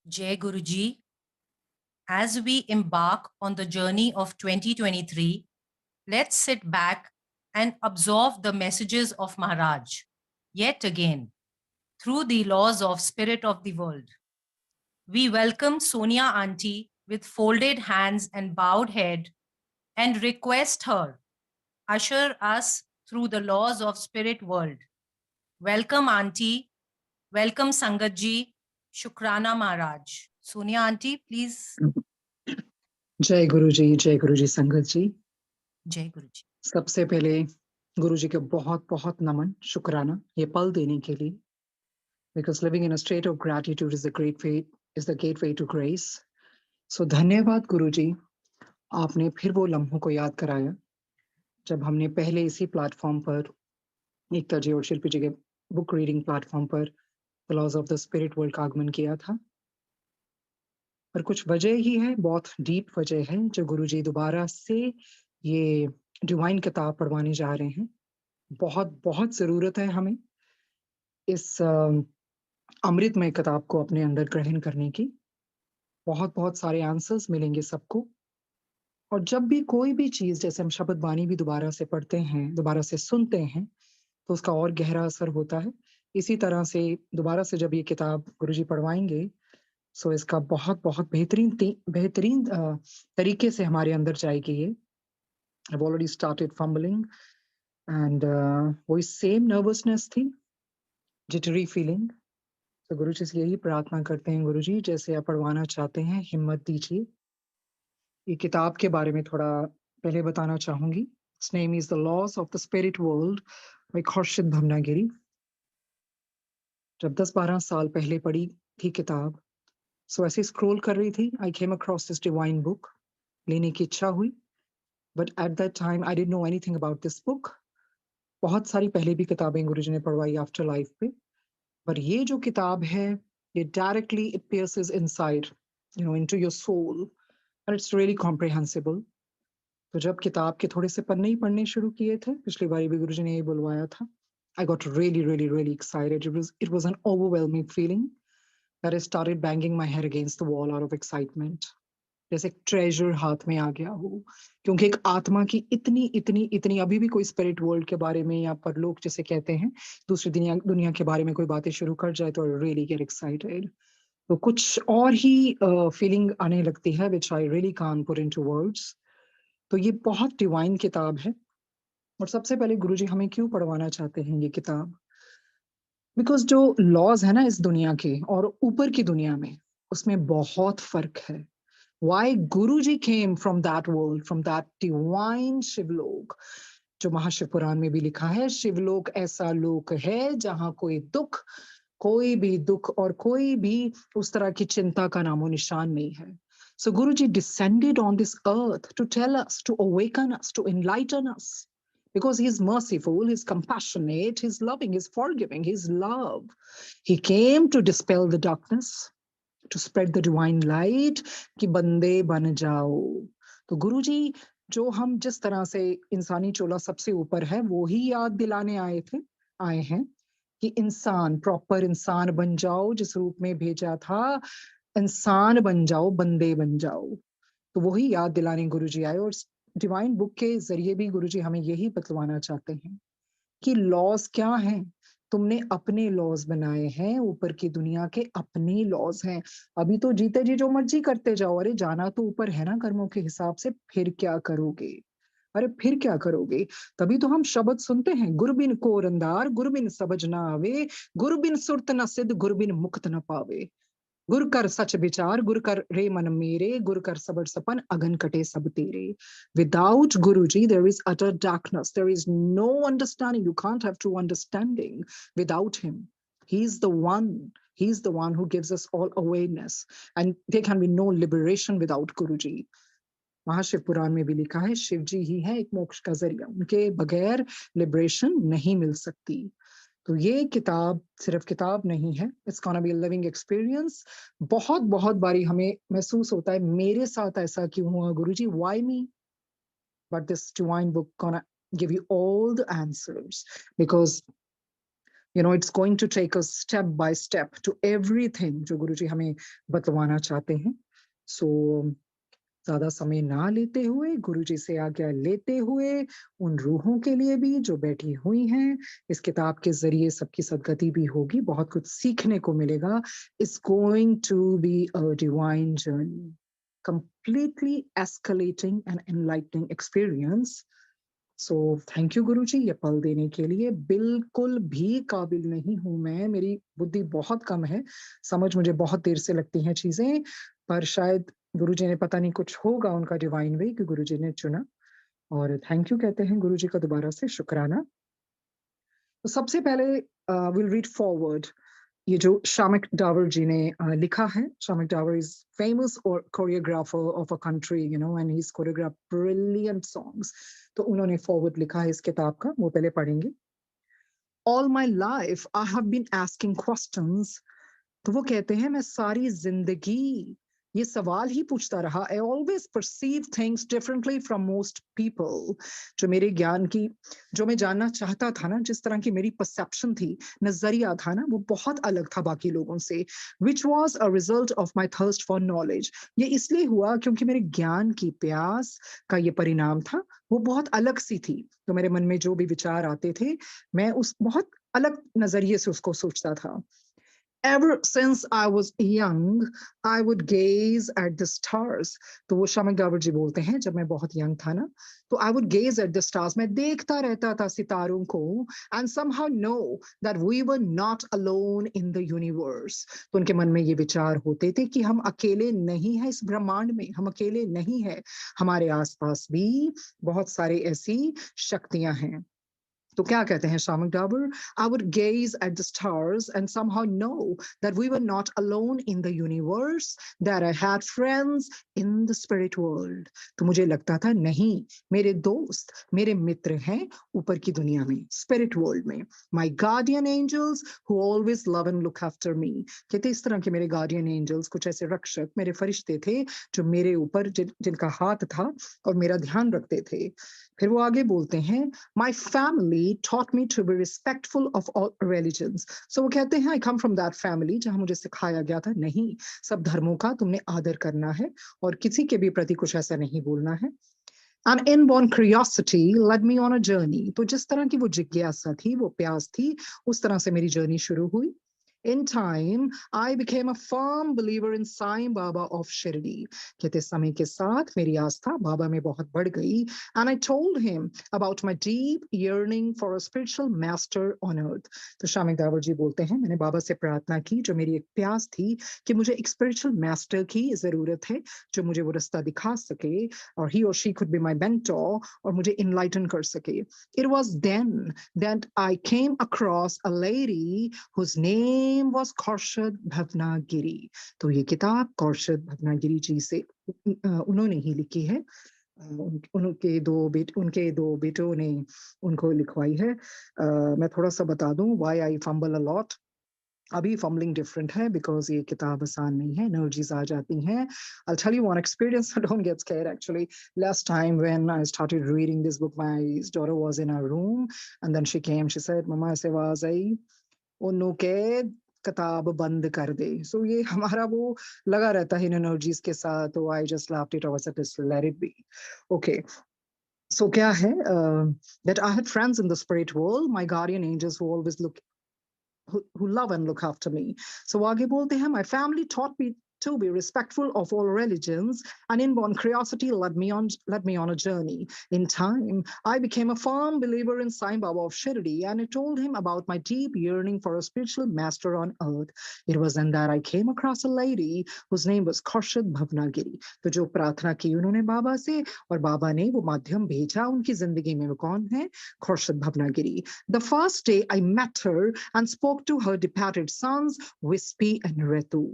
Jai Guruji, as we embark on the journey of 2023, let's sit back and absorb the messages of Maharaj yet again through the laws of spirit of the world. We welcome Sonia Auntie with folded hands and bowed head and request her usher us through the laws of spirit world. Welcome Auntie, welcome Sangatji, Shukrana Maharaj. Sonia Auntie, please. जय गुरु जी संगत जी। Jai Guruji. सबसे पहले गुरु जी के बहुत बहुत नमन, शुक्राना ये पल देने के लिए। Because living in a state of gratitude is the gateway to grace. So धन्यवाद गुरु जी, आपने फिर वो लम्हों को याद कराया जब हमने पहले इसी प्लेटफॉर्म पर, एकता जी और शिल्पी जी के बुक रीडिंग प्लेटफॉर्म पर the laws of the spirit world का आगमन किया था। पर कुछ वजह ही है, बहुत डीप वजह है, जो गुरु जी दोबारा से ये डिवाइन किताब पढ़वाने जा रहे हैं। बहुत बहुत जरूरत है हमें इस अमृतमय किताब को अपने अंदर ग्रहण करने की। बहुत बहुत सारे आंसर्स मिलेंगे सबको। और जब भी कोई भी चीज, जैसे हम शब्द बानी भी दोबारा से पढ़ते हैं, दोबारा से सुनते हैं, तो उसका और गहरा असर होता है। इसी तरह से दोबारा से जब ये किताब गुरुजी पढ़वाएंगे, सो इसका बहुत बहुत बेहतरीन तरीके से हमारे अंदर जाएगी ये। I've already started fumbling and वही सेम नर्वसनेस थी, जिटरी फीलिंग। तो गुरु जी से यही प्रार्थना करते हैं, गुरु जी जैसे आप पढ़वाना चाहते हैं हिम्मत दीजिए। ये किताब के बारे में थोड़ा पहले बताना चाहूंगी। Its name is The Laws of the Spirit World by Khurshid भवनागिरी। जब 10-12 साल पहले पढ़ी थी किताब, सो ऐसे स्क्रॉल कर रही थी, I came across this divine book, लेने की इच्छा हुई। But at that time I didn't know anything about this book. बहुत सारी पहले भी किताबें गुरुजी ने पढ़वाई आफ्टर लाइफ पे, पर ये जो किताब है, ये directly it pierces inside, into your soul, and it's really comprehensible. तो जब किताब के थोड़े से पन्ने ही पढ़ने शुरू किए थे, पिछली बारी भी गुरुजी ने ये बुलवाया था, I got really excited. It was an overwhelming feeling that I started banging my head against the wall out of excitement. जैसे ट्रेजर हाथ में आ गया हो, क्योंकि एक आत्मा की इतनी इतनी इतनी, अभी भी कोई स्पिरिट वर्ल्ड के बारे में या परलोक जिसे कहते हैं, दूसरी दुनिया के बारे में कोई बातें शुरू कर जाए तो रियली गेट एक्साइटेड। तो कुछ और ही फीलिंग आने लगती है, which I really can't put into words. तो ये बहुत डिवाइन किताब है। और सबसे पहले गुरुजी हमें क्यों पढ़वाना चाहते हैं ये किताब? बिकॉज जो लॉज है ना इस दुनिया के और ऊपर की दुनिया में, उसमें बहुत फर्क है। Why Guruji came from that world, from that divine Shivlok, जो महाशिव पुराण में भी लिखा है, शिवलोक ऐसा लोक है जहां कोई भी दुख और कोई भी उस तरह की चिंता का नामो निशान नहीं है। So Guruji descended on this earth to tell us, to awaken us, to enlighten us. Because he is merciful, he is compassionate, he is loving, he is forgiving, he is love. He came to dispel the darkness, to spread the divine light, कि बंदे बन जाओ। तो गुरुजी जो हम जिस तरह से इंसानी चोला सबसे ऊपर है, वो ही याद दिलाने आए हैं कि इंसान, प्रॉपर इंसान बन जाओ, जिस रूप में भेजा था, इंसान बन जाओ, बंदे बन जाओ। तो वही याद दिलाने गुरुजी आए। और डिवाइन बुक के जरिए भी गुरुजी हमें यही बतलवाना चाहते हैं कि लॉज क्या हैं। तुमने अपने लॉज बनाए हैं, ऊपर की दुनिया के अपने लॉज हैं। अभी तो जीते जी जो मर्जी करते जाओ, अरे जाना तो ऊपर है ना कर्मों के हिसाब से, फिर क्या करोगे? अरे फिर क्या करोगे? तभी तो हम शब्द सुनते हैं, गुरबिन को रंदार, गुरबिन सबज ना आवे, गुरबिन सुरत न सिद्ध, गुरबिन मुक्त न पावे। गुर कर सच विचार, गुर कर रे मन मेरे, गुर कर सबड़ सपन, अगन कटे सब तेरे। Without Guruji, there is utter darkness. There is no understanding. You can't have true understanding without him. He's the one. He's the one who gives us all awareness. And there can be no liberation without Guruji. महाशिव पुराण में भी लिखा है, शिव जी ही है एक मोक्ष का जरिया, उनके बगैर लिबरेशन नहीं मिल सकती। तो ये किताब सिर्फ किताब नहीं है, it's gonna be a living experience. बहुत बहुत बारी हमें महसूस होता है, मेरे साथ ऐसा क्यों हुआ Guruji, why me? But this divine book gonna give you all the answers, because It's going to take us step by step to everything जो गुरुजी हमें बतलाना चाहते हैं. So ज्यादा समय ना लेते हुए, गुरुजी से आज्ञा लेते हुए, उन रूहों के लिए भी जो बैठी हुई हैं, इस किताब के जरिए सबकी सदगति भी होगी, बहुत कुछ सीखने को मिलेगा. It's going to be a divine journey, completely escalating and enlightening experience. So thank you Guruji ये पल देने के लिए. बिल्कुल भी काबिल नहीं हूं मैं, मेरी बुद्धि बहुत कम है, समझ मुझे बहुत देर से लगती हैं चीजें, पर शायद गुरुजी ने पता नहीं कुछ होगा उनका डिवाइन वे कि गुरुजी ने चुना. और थैंक यू कहते हैं गुरुजी का दोबारा से शुक्राना. तो सबसे पहले विल रीड फॉरवर्ड ये जो शामिक डावर जी ने लिखा है. शामिक डावर इज फेमस और choreographer of a country, and he is choreograph brilliant songs. तो उन्होंने फॉरवर्ड लिखा है इस किताब का, वो पहले पढ़ेंगे. All my life I have been asking questions. तो वो कहते हैं मैं सारी जिंदगी ये सवाल ही पूछता रहा. I always perceive things differently from most people. जो मेरे ज्ञान की, जो मैं जानना चाहता था ना, जिस तरह की मेरी परसेप्शन थी, नजरिया था ना, वो बहुत अलग था बाकी लोगों से. Which was a result of my thirst for knowledge. ये इसलिए हुआ क्योंकि मेरे ज्ञान की प्यास का ये परिणाम था, वो बहुत अलग सी थी. तो मेरे मन में जो भी विचार आते थे, मैं उस बहुत अलग नजरिए से उसको सोचता था. Ever since I was young, I would gaze at the stars. तो वो शामिक डावर जी बोलते हैं जब मैं बहुत यंग था ना, तो I would gaze at the stars. मैं देखता रहता था सितारों को, and somehow know that we were not alone in the universe. तो उनके मन में ये विचार होते थे कि हम अकेले नहीं हैं इस ब्रह्मांड में, हम अकेले नहीं हैं, हमारे आसपास भी बहुत सारे ऐसी शक्तियां हैं. तो क्या कहते हैं Shamik Dawar? I would gaze at the stars and somehow know that we were not alone in the universe, that I had friends in the spirit world. तो मुझे लगता था नहीं, मेरे दोस्त, मेरे मित्र हैं ऊपर की दुनिया में, spirit world में. My guardian angels who always love and look after me. कहते इस तरह के मेरे guardian angels, कुछ ऐसे रक्षक, मेरे फरिश्ते थे जो मेरे ऊपर जिनका हाथ था और मेरा ध्यान रखते थे. फिर वो आगे बोलते हैं My family taught me to be respectful of all religions. So वो कहते हैं I come from that family जहां मुझे सिखाया गया था नहीं, सब धर्मों का तुमने आदर करना है और किसी के भी प्रति कुछ ऐसा नहीं बोलना है. An inborn curiosity led me on a journey. तो जिस तरह की वो जिज्ञासा थी, वो प्यास थी, उस तरह से मेरी जर्नी शुरू हुई. In time, I became a firm believer in Sai Baba of Shirdi. कहते समय के साथ मेरी आस्था बाबा में बहुत बढ़ गई. And I told him about my deep yearning for a spiritual master on earth. तो शामिक दावर जी बोलते हैं मैंने बाबा से प्रार्थना की, जो मेरी एक प्यास थी कि मुझे एक spiritual master की जरूरत है जो मुझे वो रास्ता दिखा सके, और he or she could be my mentor, और मुझे enlighten कर सके. It was then that I came across a lady whose name was Khorshid Bhavnagiri. तो ये किताब खौर्शद भवनागिरी जी से उन्होंने ही लिखी है. उनके दो बेटों ने उनको लिखवाई है. मैं थोड़ा सा बता दूं why I fumble a lot. अभी फम्बलिंग डिफरेंट है बिकॉज ये किताब आसान नहीं है, एनर्जीज आ जाती हैं. I'll tell you one experience, so don't get scared. Actually, last time when I started reading this book, my daughter was in her room and then she came, she said, मम्मा ऐसे आवाज आई, उन्नु के किताब बंद कर दे. So ये हमारा वो लगा रहता है इन एनर्जीज के साथ. तो I just laughed it off. I said, just let it be. Okay. So क्या है? That I had friends in the spirit world, my guardian angels who always who love and look after me. So आगे बोलते हैं, my family taught me to be respectful of all religions, and inborn curiosity led me on a journey. In time, I became a firm believer in Sai Baba of Shirdi, and I told him about my deep yearning for a spiritual master on earth. It was then that I came across a lady whose name was Khorshid Bhavnagiri. तो जो प्रार्थना की उन्होंने बाबा से, और बाबा ने वो माध्यम भेजा उनकी जिंदगी में. वो कौन है? Khorshid Bhavnagiri. The first day I met her and spoke to her departed sons, Wispy and Retu.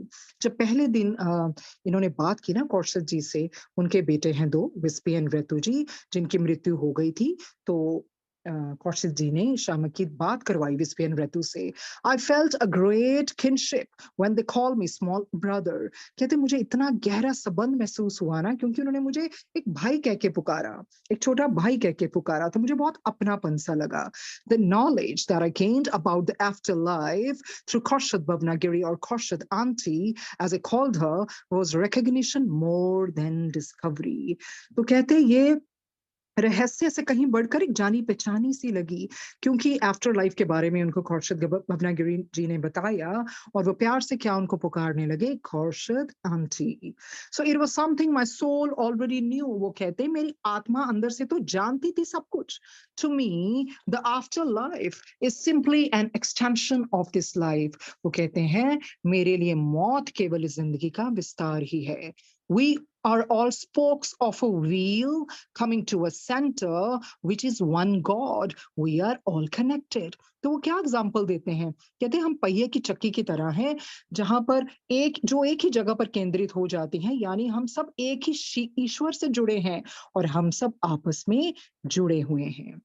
जब पहले दिन इन्होंने बात की ना खौर्शद जी से, उनके बेटे हैं दो, विस्पी एंड रेतु जी, जिनकी मृत्यु हो गई थी. तो कौशिक जी ने शामक की बात करवाई विस्पियन ऋतु से. I felt a great kinship when they called me small brother. कहते मुझे इतना गहरा संबंध महसूस हुआ ना, क्योंकि उन्होंने मुझे एक भाई कह के पुकारा, एक छोटा भाई कह के पुकारा, तो मुझे बहुत अपनापन सा लगा. The knowledge that I gained about the afterlife through Khorshid Bhavnagiri or Khorshid Auntie, as I called her, was recognition more than discovery. तो कहते ये रहस्य से कहीं बढ़कर एक जानी पहचानी सी लगी, क्योंकि आफ्टर लाइफ के बारे में उनको खौर्शद भवनागिरी जी ने बताया और वो प्यार से क्या उनको पुकारने लगे, Khorshid aunty. So it was something my soul already knew. वो कहते मेरी आत्मा अंदर से तो जानती थी सब कुछ. To me the after life is simply an extension of this life. वो कहते हैं मेरे लिए मौत केवल इस जिंदगी का विस्तार ही है. We are all spokes of a wheel coming to a center, which is one God. We are all connected. तो वो क्या एग्जाम्पल देते हैं, कहते हैं हम पहिए की चक्की की तरह हैं, जहां पर एक ही जगह पर केंद्रित हो जाती हैं, यानी हम सब एक ही ईश्वर से जुड़े हैं और हम सब आपस में जुड़े हुए हैं.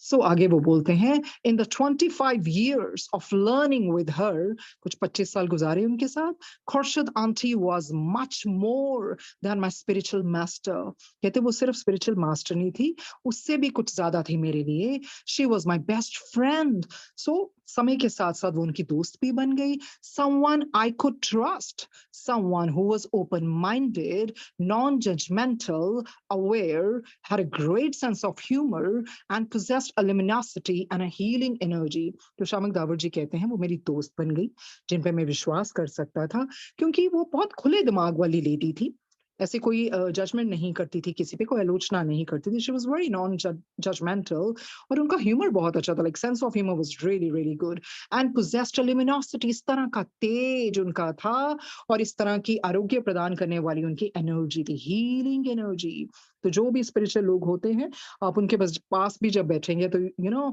So आगे वो बोलते हैं in the 25 years of learning with her, कुछ 25 साल गुजारे उनके साथ, Khorshid auntie was much more than my spiritual master. कहते वो सिर्फ spiritual master नहीं थी, उससे भी कुछ ज्यादा थी मेरे लिए. She was my best friend. So समय के साथ साथ वो उनकी दोस्त भी बन गई. Someone I could trust, someone who was open-minded, non-judgmental, aware, had a great sense of humor and possessed a luminosity and a healing energy. तो शामक दावर जी कहते हैं वो मेरी दोस्त बन गई, जिन पे मैं विश्वास कर सकता था, क्योंकि वो बहुत खुले दिमाग वाली लेडी थी. ऐसे कोई जजमेंट नहीं करती थी किसी पे, कोई आलोचना नहीं करती थी. She was very non judgmental और उनका ह्यूमर बहुत अच्छा था. Like sense of humour was really really good and possessed a luminosity. इस तरह का तेज उनका था और इस तरह की आरोग्य प्रदान करने वाली उनकी एनर्जी थी, हीलिंग एनर्जी. तो जो भी स्पिरिचुअल लोग होते हैं, आप उनके पास भी जब बैठेंगे तो you know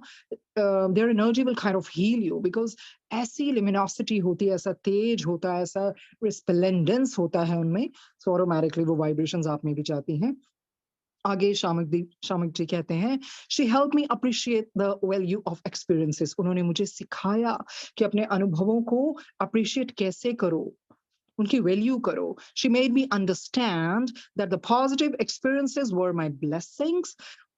their energy will kind of heal you, because ऐसी लिमिनोसिटी होती है, ऐसा तेज होता है, ऐसा रिस्प्लेंडेंस होता है उनमें. सो ऑटोमेटिकली वो वाइब्रेशंस आप में भी जाती हैं. आगे शामक जी कहते हैं she help me appreciate the value of experiences. उन्होंने मुझे सिखाया कि अपने अनुभवों को अप्रिशिएट कैसे करो, उनकी वैल्यू करो. She made me understand that the positive experiences were my blessings,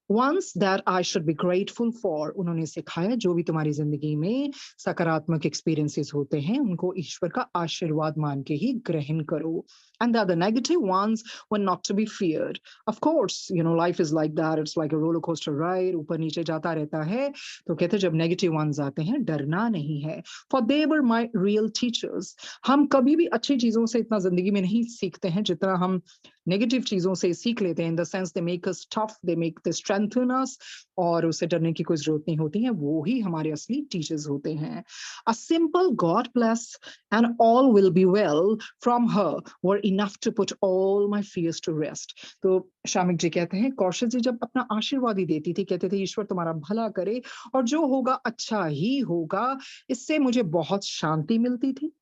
ones that I should be grateful for. उन्होंने सिखाया जो भी तुम्हारी जिंदगी में सकारात्मक एक्सपीरियंसेस होते हैं, उनको ईश्वर का आशीर्वाद मान के ही ग्रहण करो. And the negative ones were not to be feared. Of course, you know, life is like that. It's like a roller coaster ride. ऊपर नीचे जाता रहता है. तो कहते हैं जब नेगेटिव ones आते हैं, डरना नहीं है. For they were my real teachers. हम कभी भी अच्छी चीजों से इतना जिंदगी में नहीं सीखते हैं जितना हम नेगेटिव चीजों से सीख लेते हैं. In the sense they make us tough, they make they strengthen us, और उससे डरने की कोई जरूरत नहीं होती है. वो ही हमारे असली टीचर्स होते हैं. A simple God bless and all will be well from her were enough to put all my fears to rest. तो शामिक जी कहते हैं कौशल जी जब अपना आशीर्वाद ही देती थी, कहते थे ईश्वर तुम्हारा भला करे और जो होगा अच्छा ही होगा, इससे मुझे बहुत शांति मिलती थी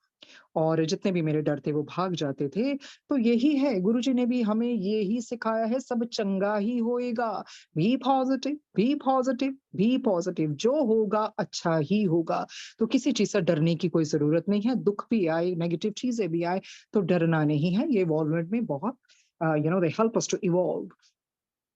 और जितने भी मेरे डर थे वो भाग जाते थे. तो यही है, गुरुजी ने भी हमें यही सिखाया है, सब चंगा ही होएगा. Be positive, be positive, be positive. जो होगा अच्छा ही होगा. तो किसी चीज से डरने की कोई जरूरत नहीं है. दुख भी आए, नेगेटिव चीजें भी आए, तो डरना नहीं है. ये इवॉल्वमेंट में बहुत they help us to evolve.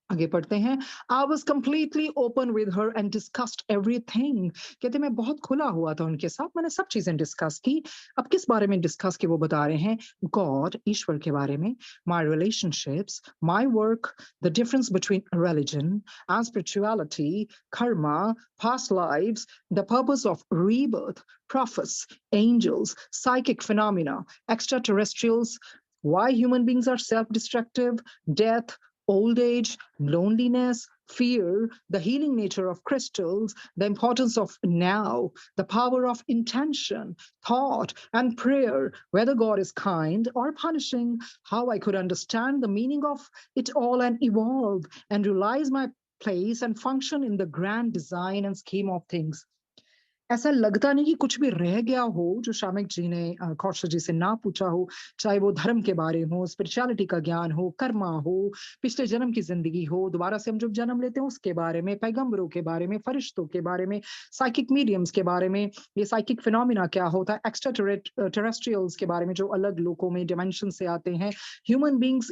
आगे पढ़ते हैं. I was completely open with her and discussed everything. कहते मैं बहुत खुला हुआ था उनके साथ, मैंने सब चीजें डिस्कस की. अब किस बारे में डिस्कस की वो बता रहे हैं, गॉड, ईश्वर के बारे में, my relationships, my work, the difference between religion and spirituality, karma, past lives, the purpose of rebirth, prophets, angels, psychic phenomena, extraterrestrials, why human beings are self-destructive, death, old age, loneliness, fear, the healing nature of crystals, the importance of now, the power of intention, thought, and prayer, whether God is kind or punishing, how I could understand the meaning of it all and evolve and realize my place and function in the grand design and scheme of things. ऐसा लगता नहीं कि कुछ भी रह गया हो जो शामिक जी ने कौशल जी से ना पूछा हो, चाहे वो धर्म के बारे हो, स्पिरिचुअलिटी का ज्ञान हो, कर्मा हो, पिछले जन्म की ज़िंदगी हो, दोबारा से हम जब जन्म लेते हैं उसके बारे में, पैगंबरों के बारे में, फरिश्तों के बारे में, साइकिक मीडियम्स के बारे में, ये साइकिक फिनोमेना क्या होता है, एक्स्ट्रा टेरेस्ट्रियल्स के बारे में जो अलग लोकों में डिमेंशन से आते हैं, human beings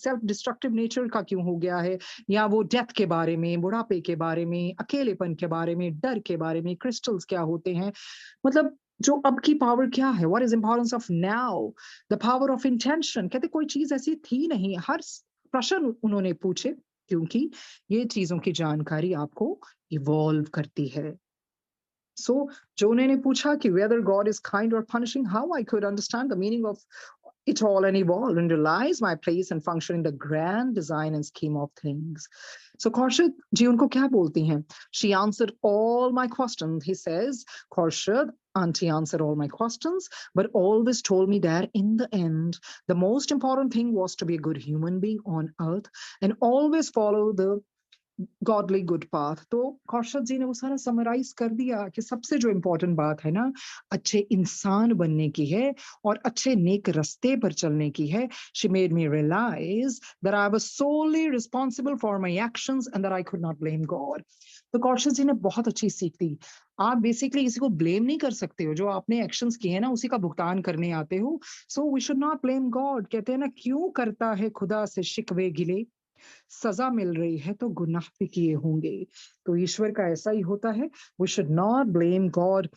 self destructive nature का क्यों हो गया है, या वो डेथ के बारे में, बुढ़ापे के बारे में, अकेलेपन के बारे में, डर के बारे में, क्रिस्टल्स क्या होते हैं, मतलब जो अब की पावर क्या है, what is importance of now, the power of intention, कहते कोई चीज ऐसी थी नहीं, हर प्रश्न उन्होंने पूछे, क्योंकि ये चीजों की जानकारी आपको इवॉल्व करती है। सो जो उन्होंने पूछा कि whether God is kind or punishing, how I could understand the meaning of it all and evolve and realize my place and function in the grand design and scheme of things. So Khorshid ji unko kya bolti hain? She answered all my questions. He says, Khorshid, auntie answered all my questions, but always told me that in the end, the most important thing was to be a good human being on earth and always follow the godly good path. तो कौशल जी ने वो सारा summarise कर दिया कि सबसे जो important बात है ना, अच्छे इंसान बनने की है और अच्छे नेक रास्ते पर चलने की है। She made me realise that I was solely responsible for my actions and that I could not blame God. तो कौशल जी ने बहुत अच्छी सीख दी। आप बेसिकली किसी को ब्लेम नहीं कर सकते हो, जो आपने एक्शंस किए हैं ना उसी का भुगतान करने आते हो। So we should not blame God. कहते हैं ना, क्यों करता है खुदा से शिकवे गिले, सजा मिल रही है तो गुनाह भी किए होंगे। तो ईश्वर का ऐसा ही होता है। We should not blame God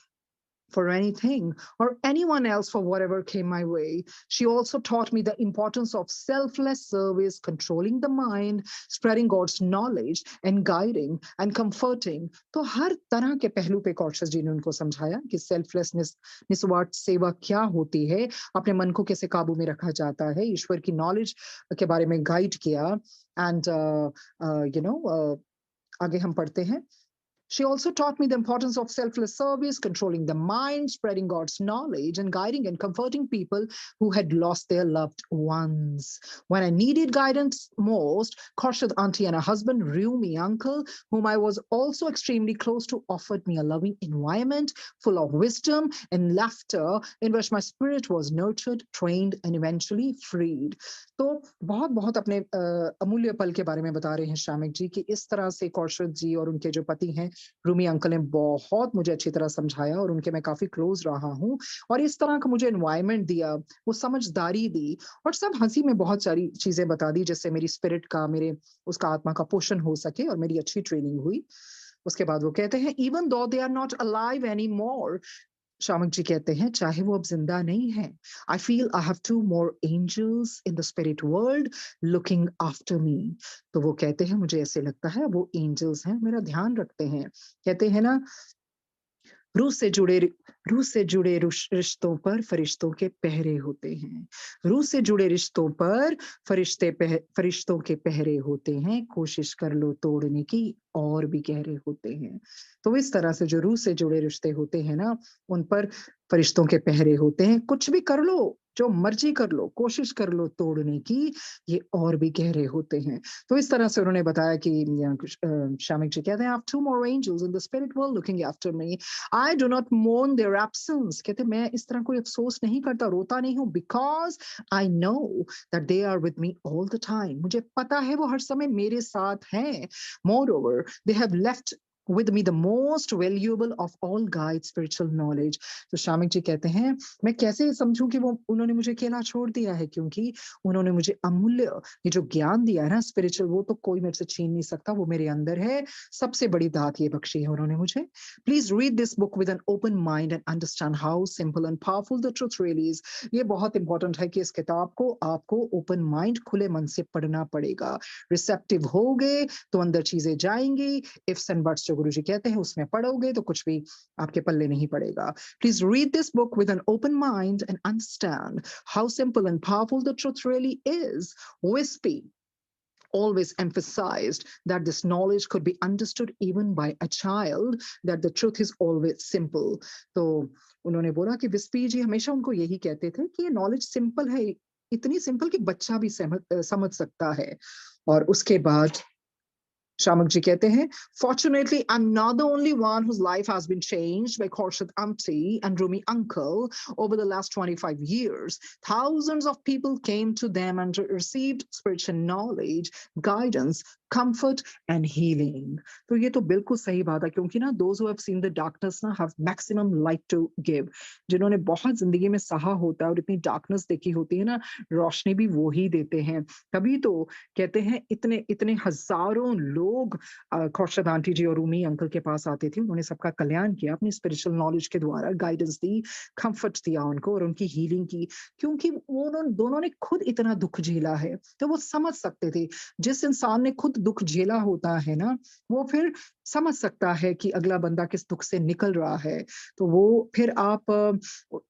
for anything or anyone else for whatever came my way. She also taught me the importance of selfless service, controlling the mind, spreading God's knowledge, and guiding and comforting. तो हर तरह के पहलू पे कौशल जी ने उनको समझाया कि selflessness, निस्वार्थ सेवा क्या होती है, अपने मन को कैसे काबू में रखा जाता है, ईश्वर की नॉलेज के बारे में गाइड किया। एंड आगे हम पढ़ते हैं। She also taught me the importance of selfless service, controlling the mind, spreading God's knowledge, and guiding and comforting people who had lost their loved ones. When I needed guidance most, Khorshid auntie and her husband, Rumi uncle, whom I was also extremely close to, offered me a loving environment full of wisdom and laughter in which my spirit was nurtured, trained, and eventually freed. तो बहुत बहुत अपने अमूल्य पल के बारे में बता रहे हैं शामिक जी कि इस तरह से कौशल जी और उनके जो पति हैं रूमी अंकल ने बहुत मुझे अच्छी तरह समझाया और उनके मैं काफी क्लोज रहा हूँ और इस तरह का मुझे एनवायरनमेंट दिया, वो समझदारी दी और सब हंसी में बहुत सारी चीजें बता दी जिससे मेरी स्पिरिट का, मेरे उसका आत्मा का पोषण हो सके और मेरी अच्छी ट्रेनिंग हुई। उसके बाद वो कहते हैं, even though they are not alive any more, Shamik ji कहते हैं चाहे वो अब जिंदा नहीं है, I feel I have two more angels in the spirit world looking after me. तो वो कहते हैं मुझे ऐसे लगता है वो एंजल्स हैं, मेरा ध्यान रखते हैं। कहते हैं ना, रूह से जुड़े रूह से जुड़े रिश्तों पर फरिश्तों के पहरे होते हैं। रूह से जुड़े रिश्तों पर फरिश्तों के पहरे होते हैं, कोशिश कर लो तोड़ने की और भी गहरे होते हैं। तो इस तरह से जो रूह से जुड़े रिश्ते होते हैं ना, उन पर फरिश्तों के पहरे होते हैं। कुछ भी कर लो, जो मर्जी कर लो, कोशिश कर लो तोड़ने की, ये और भी गहरे होते हैं। तो इस तरह से उन्होंने बताया कि शामिक जी कहते हैं, I have two more angels in the spirit world looking after me. I do not mourn their absence. कहते मैं इस तरह कोई अफसोस नहीं करता, रोता नहीं हूँ, because I know that they are with me all the time. मुझे पता है वो हर समय मेरे साथ हैं। Moreover, they have left with me the most valuable of all guides spiritual knowledge. तो शामिक जी कहते हैं मैं कैसे समझूं कि वो उन्होंने मुझे अकेला छोड़ दिया है, क्योंकि उन्होंने मुझे अमूल्य ये जो ज्ञान दिया है ना स्पिरिचुअल, वो तो कोई मेरे से छीन नहीं सकता, वो मेरे अंदर है। सबसे बड़ी दात ये बख्शी है उन्होंने मुझे। Please read this book with an open mind and understand how simple and powerful the truth really is. ये बहुत इंपॉर्टेंट है कि इस किताब को आपको ओपन माइंड, खुले मन से पढ़ना पड़ेगा। रिसेप्टिव हो गए तो अंदर चीजें जाएंगी, इफ्स एंड बट्स जो गुरु जी कहते हैं उसमें पढ़ोगे तो कुछ भी आपके पल्ले नहीं पड़ेगा। Please read this book with an open mind and understand how simple and powerful the truth really is. Wispy always emphasized that this knowledge could be understood even by a child, that the truth is always simple. तो उन्होंने बोला कि विस्पी जी हमेशा उनको यही कहते थे कि ये नॉलेज सिंपल है, इतनी सिंपल कि बच्चा भी समझ सकता है। और उसके बाद शामक जी कहते हैं, fortunately, I'm not the only one whose life has been changed by Khorshid auntie and Rumi uncle over the last 25 years. Thousands of people came to them and received spiritual knowledge, guidance, comfort and healing. तो ये तो बिल्कुल सही बात है, क्योंकि ना those who have seen the darkness ना have maximum light to give. जिन्होंने बहुत जिंदगी में सहा होता है और इतनी darkness देखी होती है ना, रोशनी भी वो ही देते हैं. तभी तो कहते हैं इतने इतने हजारों लोग खौर्शद आंटी जी और रूमी अंकल के पास आते थे. उन्होंने सबका कल्याण किया अपनी स्पिरिचुअल नॉलेज के द्वारा, गाइडेंस दी, कंफर्ट दिया उनको और उनकी हीलिंग की, क्योंकि वो दोनों ने खुद इतना दुख झेला है. तो वो समझ सकते थे. जिस इंसान ने खुद दुख झेला होता है ना, वो फिर समझ सकता है कि अगला बंदा किस दुख से निकल रहा है. तो वो फिर आप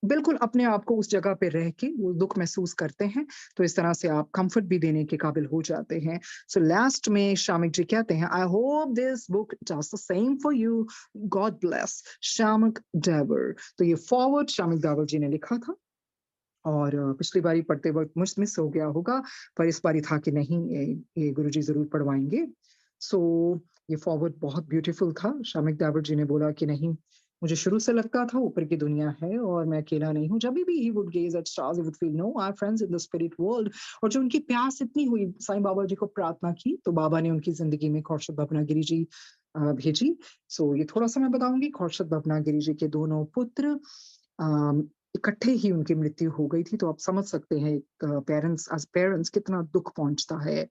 बिल्कुल अपने आप को उस जगह पे रह के वो दुख महसूस करते हैं. तो इस तरह से आप कंफर्ट भी देने के काबिल हो जाते हैं. सो लास्ट में शामिक जी कहते हैं, I hope this book does the same for you. God bless Shamik Dawar. तो ये फॉरवर्ड शामिक डावर जी ने लिखा था और पिछली बारी पढ़ते वक्त मिस हो गया होगा, पर इस बारी था कि नहीं, ये गुरुजी जरूर पढ़वाएंगे. सो ये फॉरवर्ड बहुत ब्यूटीफुल था. शामिक डावर जी ने बोला कि नहीं, मुझे शुरू से लगता था ऊपर की दुनिया है और मैं अकेला नहीं हूँ. जब भी he would gaze at stars, he would feel no, our friends in the spirit world. और जो उनकी प्यास इतनी हुई, साईं बाबा जी को प्रार्थना की, तो बाबा ने उनकी जिंदगी में खौर्शद भवनागिरी जी भेजी. सो ये थोड़ा सा मैं बताऊंगी. खौर्शद भवनागिरी जी के दोनों पुत्र इकट्ठे ही उनकी मृत्यु हो गई थी. तो आप समझ सकते हैं पेरेंट्स एज पेरेंट्स कितना दुख पहुंचता है.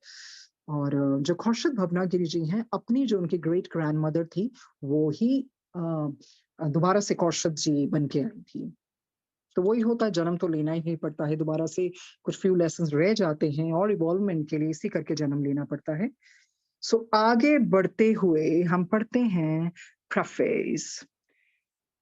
और जो खौर्शद भवनागिरी जी हैं, अपनी जो उनकी ग्रेट ग्रैंड मदर थी, वो ही दोबारा से खौर्शद जी बन के आई थी. तो वही होता है, जन्म तो लेना ही पड़ता है दोबारा से. कुछ फ्यू लेसन्स रह जाते हैं और इवॉल्वमेंट के लिए इसी करके जन्म लेना पड़ता है. सो आगे बढ़ते हुए हम पढ़ते हैं preface.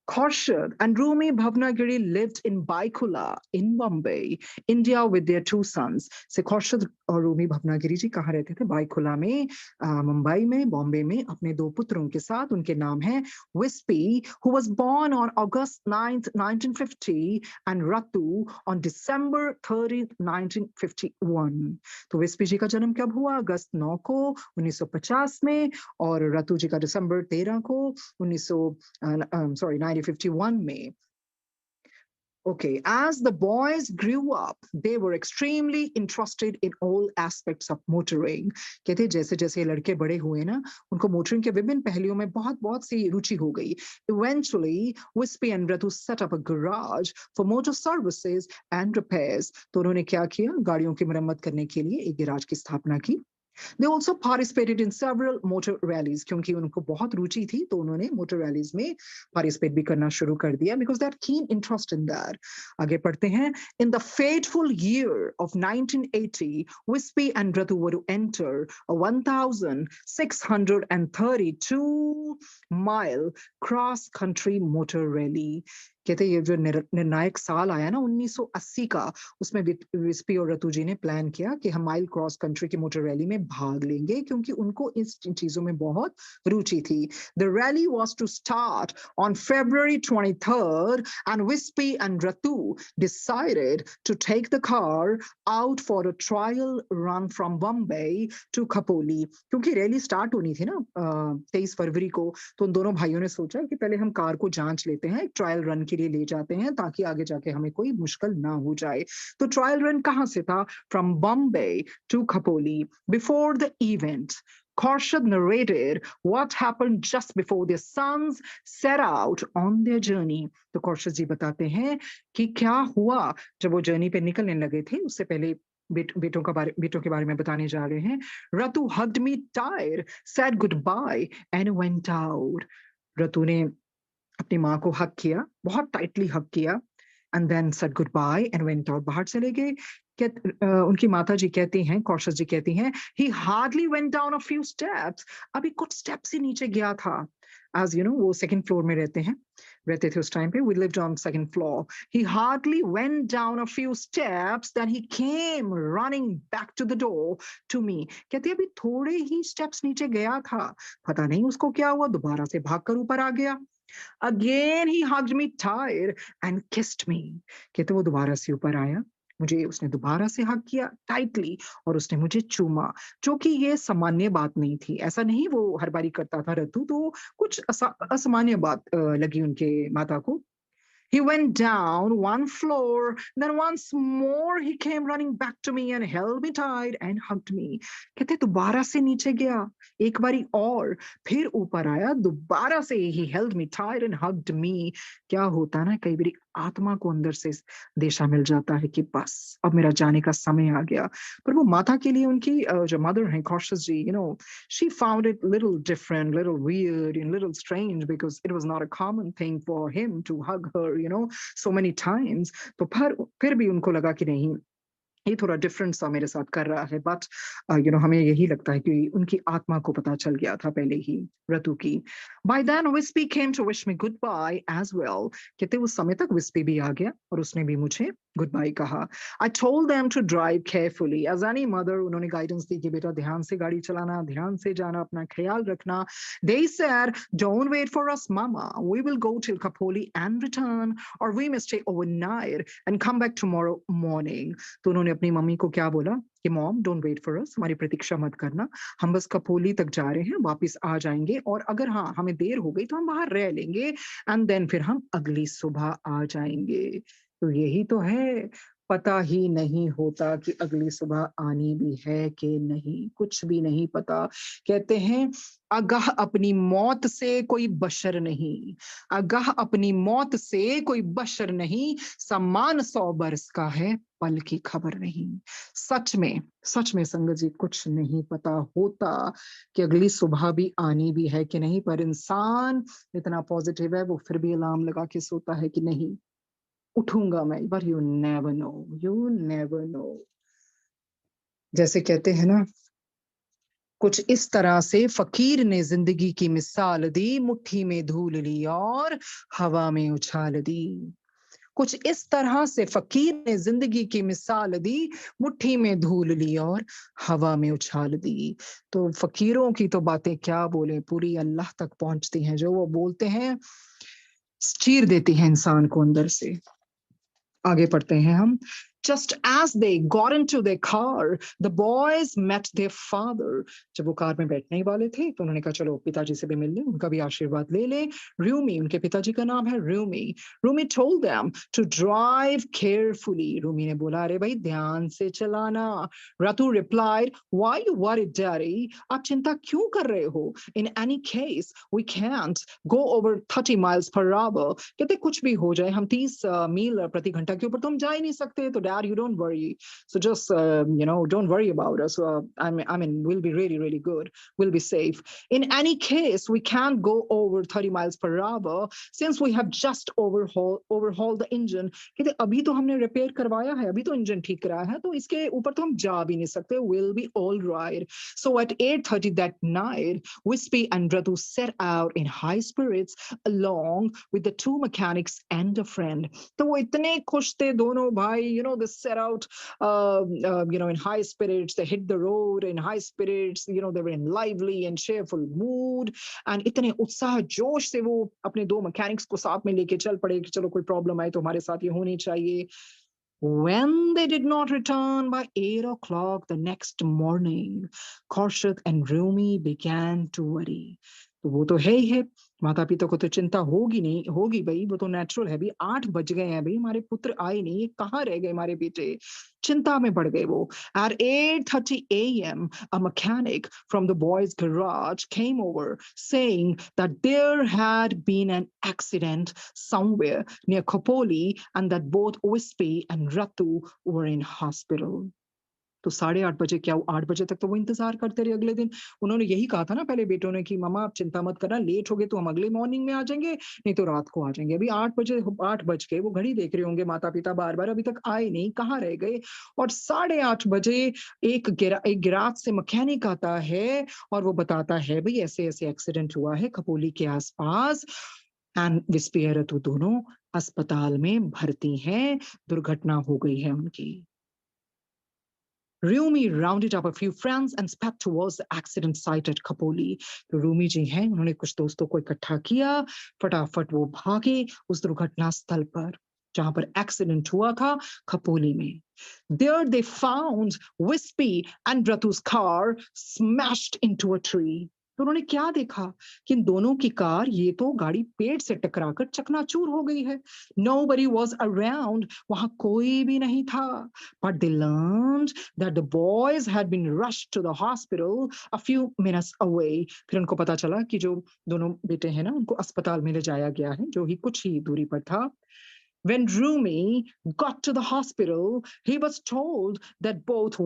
Khorshid and Rumi Bhavnagiri lived in Baikula in Bombay, India with their two sons. से Khorshid और रूमी भवनागिरी जी कहाँ रहते थे? बाइकुला में, मुंबई में, बॉम्बे में अपने दो पुत्रों के साथ. उनके नाम हैं Wispy, who was born on August 9th, 1950, and Ratu on December 30th, 1951. तो विस्पी जी का जन्म कब हुआ? अगस्त 9 को 1950 में, और रतु जी का दिसंबर 13 को 1951 में. Okay, as the boys grew up, they were extremely interested in all aspects of motoring. कहते जैसे जैसे लड़के बड़े हुए ना, उनको मोटरिंग के विभिन्न पहलुओं में बहुत बहुत सी रुचि हो गई. Eventually, Wispy and Ratu set up a garage for motor services and repairs. तो उन्होंने क्या किया? गाड़ियों की मरम्मत करने के लिए एक गैराज की स्थापना की. They also participated in several motor rallies. क्योंकि उनको बहुत रुचि थी, तो उन्होंने motor rallies में participate भी करना शुरू कर दिया, because that keen interest in that. आगे पढ़ते हैं. In the fateful year of 1980, Wispy and Ratu were to enter a 1,632-mile cross-country motor rally. कहते ये जो निर्णायक साल आया ना 1980 का, उसमें विस्पी और रतु जी ने प्लान किया कि हम माइल क्रॉस कंट्री की मोटर रैली में भाग लेंगे, क्योंकि उनको इस चीजों में बहुत रुचि थी. The rally was to start on February 23rd and Wispy and Ratu decided to take the car out for a trial run from Bombay to Khopoli. क्योंकि रैली स्टार्ट होनी थी ना 23 फरवरी को, तो उन दोनों भाइयों ने सोचा कि पहले हम कार को जांच लेते हैं, ट्रायल रन के लिए ले जाते हैं, ताकि आगे जाके हमें कोई मुश्किल ना हो जाए. तो ट्रायल रन कहाँ से था? From Bombay to Khopoli. Before the event, Khorshid narrated what happened just before their sons set out on their journey. तो Khorshid जी बताते हैं कि क्या हुआ जब वो जर्नी पे निकलने लगे थे. उससे पहले बेटों के बारे में बताने जा रहे हैं. Ratu hugged me tight, said goodbye and went out. रतु ने अपनी माँ को हक किया, बहुत टाइटली हक किया, and then said goodbye and went out. बाहर चले गए. उनकी माता जी कहती हैं, खौर्शद जी कहती हैं, he hardly went down a few steps. अभी कुछ स्टेप्स ही नीचे गया था. As you know, वो सेकंड फ्लोर में रहते थे उस टाइम पे. We lived on second floor. He hardly went down a few steps that he came running back to the door to me. कहते अभी थोड़े ही स्टेप्स नीचे गया था, पता नहीं उसको क्या हुआ, दोबारा से भागकर ऊपर आ गया. Again he hugged me tight and kissed me. कहते वो दोबारा से ऊपर आया, मुझे उसने दोबारा से हग किया टाइटली और उसने मुझे चूमा, जो कि ये सामान्य बात नहीं थी। ऐसा नहीं वो हर बारी करता था रतु, तो कुछ असामान्य बात लगी उनके माता को। He went down one floor, then once more he came running back to me and held me tight and hugged me. कहते दोबारा से नीचे गया, एक बारी और, फिर ऊपर आया, दोबारा से he held me tight and hugged me. क्या होता ना कई बारी आत्मा को अंदर से दिशा मिल जाता है कि बस अब मेरा जाने का समय आ गया। पर वो माता के लिए उनकी जो मदर है कॉशस जी, she found it little different, little weird, and little strange because it was not a common thing for him to hug her, so many times. तो फिर भी उनको लगा कि नहीं, ये थोड़ा डिफरेंट सा मेरे साथ कर रहा है, बट हमें यही लगता है कि उनकी आत्मा को पता चल गया था पहले ही रतु की। By then Vispi came to wish me goodbye as well. कहते उस समय तक विस्पी भी आ गया और उसने भी मुझे गुड बाय कहा। I told them to drive carefully as any mother. उन्होंने गाइडेंस दी कि बेटा ध्यान से गाड़ी चलाना, ध्यान से जाना, अपना ख्याल रखना। They said don't wait for us मामा, we will go till Khopoli and return, और we may stay overnight and come back tomorrow morning. तो उन्होंने अपनी मम्मी को क्या बोला कि mom don't wait for us, हमारी प्रतीक्षा मत करना, हम बस कपोली तक जा रहे हैं, वापस आ जाएंगे, और अगर हाँ हमें देर हो गई तो हम बाहर रह लेंगे, एंड देन फिर हम अगली सुबह आ जाएंगे। तो यही तो है, पता ही नहीं होता कि अगली सुबह आनी भी है कि नहीं, कुछ भी नहीं पता। कहते हैं आगाह अपनी मौत से कोई बशर नहीं, आगाह अपनी मौत से कोई बशर नहीं, सम्मान 100 बरस का है, पल की खबर नहीं। सच में संगत जी कुछ नहीं पता होता कि अगली सुबह भी आनी भी है कि नहीं, पर इंसान इतना पॉजिटिव है वो फिर भी अलार्म लगा के सोता है कि नहीं उठूंगा मैं, but you never know, you never know. जैसे कहते हैं ना, कुछ इस तरह से फकीर ने जिंदगी की मिसाल दी, मुट्ठी में धूल ली और हवा में उछाल दी। कुछ इस तरह से फकीर ने जिंदगी की मिसाल दी, मुट्ठी में धूल ली और हवा में उछाल दी। तो फकीरों की तो बातें क्या बोले, पूरी अल्लाह तक पहुंचती हैं, जो वो बोलते हैं चीर देती हैं इंसान को अंदर से। आगे पढ़ते हैं हम। Just as they got into their car, the boys met their father. जब वो कार में बैठने ही वाले थे तो उन्होंने कहा चलो पिताजी से भी मिल लें, उनका भी आशीर्वाद ले लें। Rumi, उनके पिताजी का नाम है Rumi. Rumi told them to drive carefully. Rumi ने बोला अरे भाई ध्यान से चलाना। Ratu replied, why you worried, daddy? आप चिंता क्यों कर रहे हो? In any case, we can't go over 30 miles per hour. कहते कुछ भी हो जाए, हम 30 मील प्रति घंटा के ऊपर तो हम जा ही नहीं सकते। तो dad, you don't worry, so just don't worry about us. I mean we'll be really really good, we'll be safe. In any case, we can't go over 30 miles per hour since we have just overhauled the engine. कहते अभी तो हमने repair करवाया है, अभी तो engine ठीक कराया है, तो इसके ऊपर तो हम जा भी नहीं सकते। We'll be all right. So at 8:30 that night, Wispy and Ratu set out in high spirits along with the two mechanics and a friend. तो वो इतने खुश थे दोनों भाई, they set out, in high spirits. They hit the road in high spirits. They were in lively and cheerful mood. And इतने उत्साह जोश से वो अपने दो मैकेनिक्स को साथ में लेके चल पड़े कि चलो कोई प्रॉब्लम आए तो हमारे साथ ये होनी चाहिए। When they did not return by 8 o'clock the next morning, Khorshid and Rumi began to worry. तो वो तो है ही है, माता पिता को तो चिंता होगी नहीं, होगी भाई, वो तो नेचुरल है। भी 8 बज गए हैं भाई, हमारे पुत्र आए नहीं, ये कहाँ रह गए हमारे बेटे? चिंता में पड़ गए वो। At 8:30 a.m., a mechanic from the boys' garage came over saying that there had been an accident somewhere near Kopoli and that both Wispy and Ratu were in hospital. तो 8:30 क्या 8 बजे तक तो वो इंतजार करते रहे अगले दिन। उन्होंने यही कहा था ना पहले बेटों ने कि मम्मा आप चिंता मत करना, लेट हो गए तो हम अगले मॉर्निंग में आ जाएंगे, नहीं तो रात को आ जाएंगे। अभी 8 बज गए, वो घड़ी देख रहे होंगे माता पिता बार बार, अभी तक आए नहीं, कहाँ रह गए? और 8:30 बजे एक गिराज से मैकेनिक आता है और वो बताता है भाई ऐसे ऐसे एक्सीडेंट हुआ है खपोली के आसपास, एंड विस्पी और रतु दोनों अस्पताल में भर्ती हैं, दुर्घटना हो गई है उनकी। Rumi rounded up a few friends and sped towards the accident site at Khopoli. तो रूमी जी हैं, उन्होंने कुछ दोस्तों को इकट्ठा किया, फटाफट वो भागे उस दुर्घटना स्थल पर। जहां पर एक्सीडेंट हुआ था, खपोली में. There they found Wispy and Ratu's car smashed into a tree. तो उन्होंने क्या देखा कि इन दोनों की कार, ये तो गाड़ी पेड़ से टकराकर चकनाचूर हो गई है. Nobody was around. वहां कोई भी नहीं था. But they learned that the boys had been rushed to the hospital a few minutes away. फिर उनको पता चला कि जो दोनों बेटे हैं ना, उनको अस्पताल में ले जाया गया है, जो ही कुछ ही दूरी पर था. When Rumi got to the hospital, he was told that both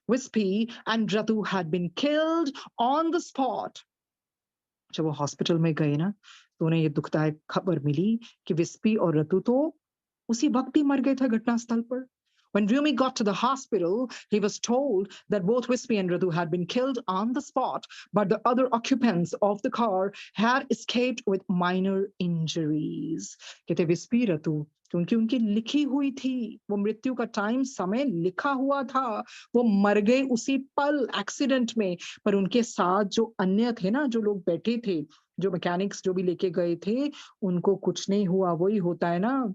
Wispy and Ratu had been killed on the spot. जब वो हॉस्पिटल में गए ना, तो उन्हें ये दुखदायक खबर मिली कि विस्पी और रतु तो उसी वक्त ही मर गए थे घटनास्थल पर. When Rumi got to the hospital, he was told that both Wispy and Ratu had been killed on the spot, but the other occupants of the car had escaped with minor injuries. कहते विस्पी रतु, क्योंकि उनकी लिखी हुई थी, वो मृत्यु का टाइम समय लिखा हुआ था, वो मर गए उसी पल एक्सीडेंट में. पर उनके साथ जो अन्य थे ना, जो लोग बैठे थे, जो मैकेनिक्स जो भी लेके गए थे, उनको कुछ नहीं हुआ. वही होता है ना,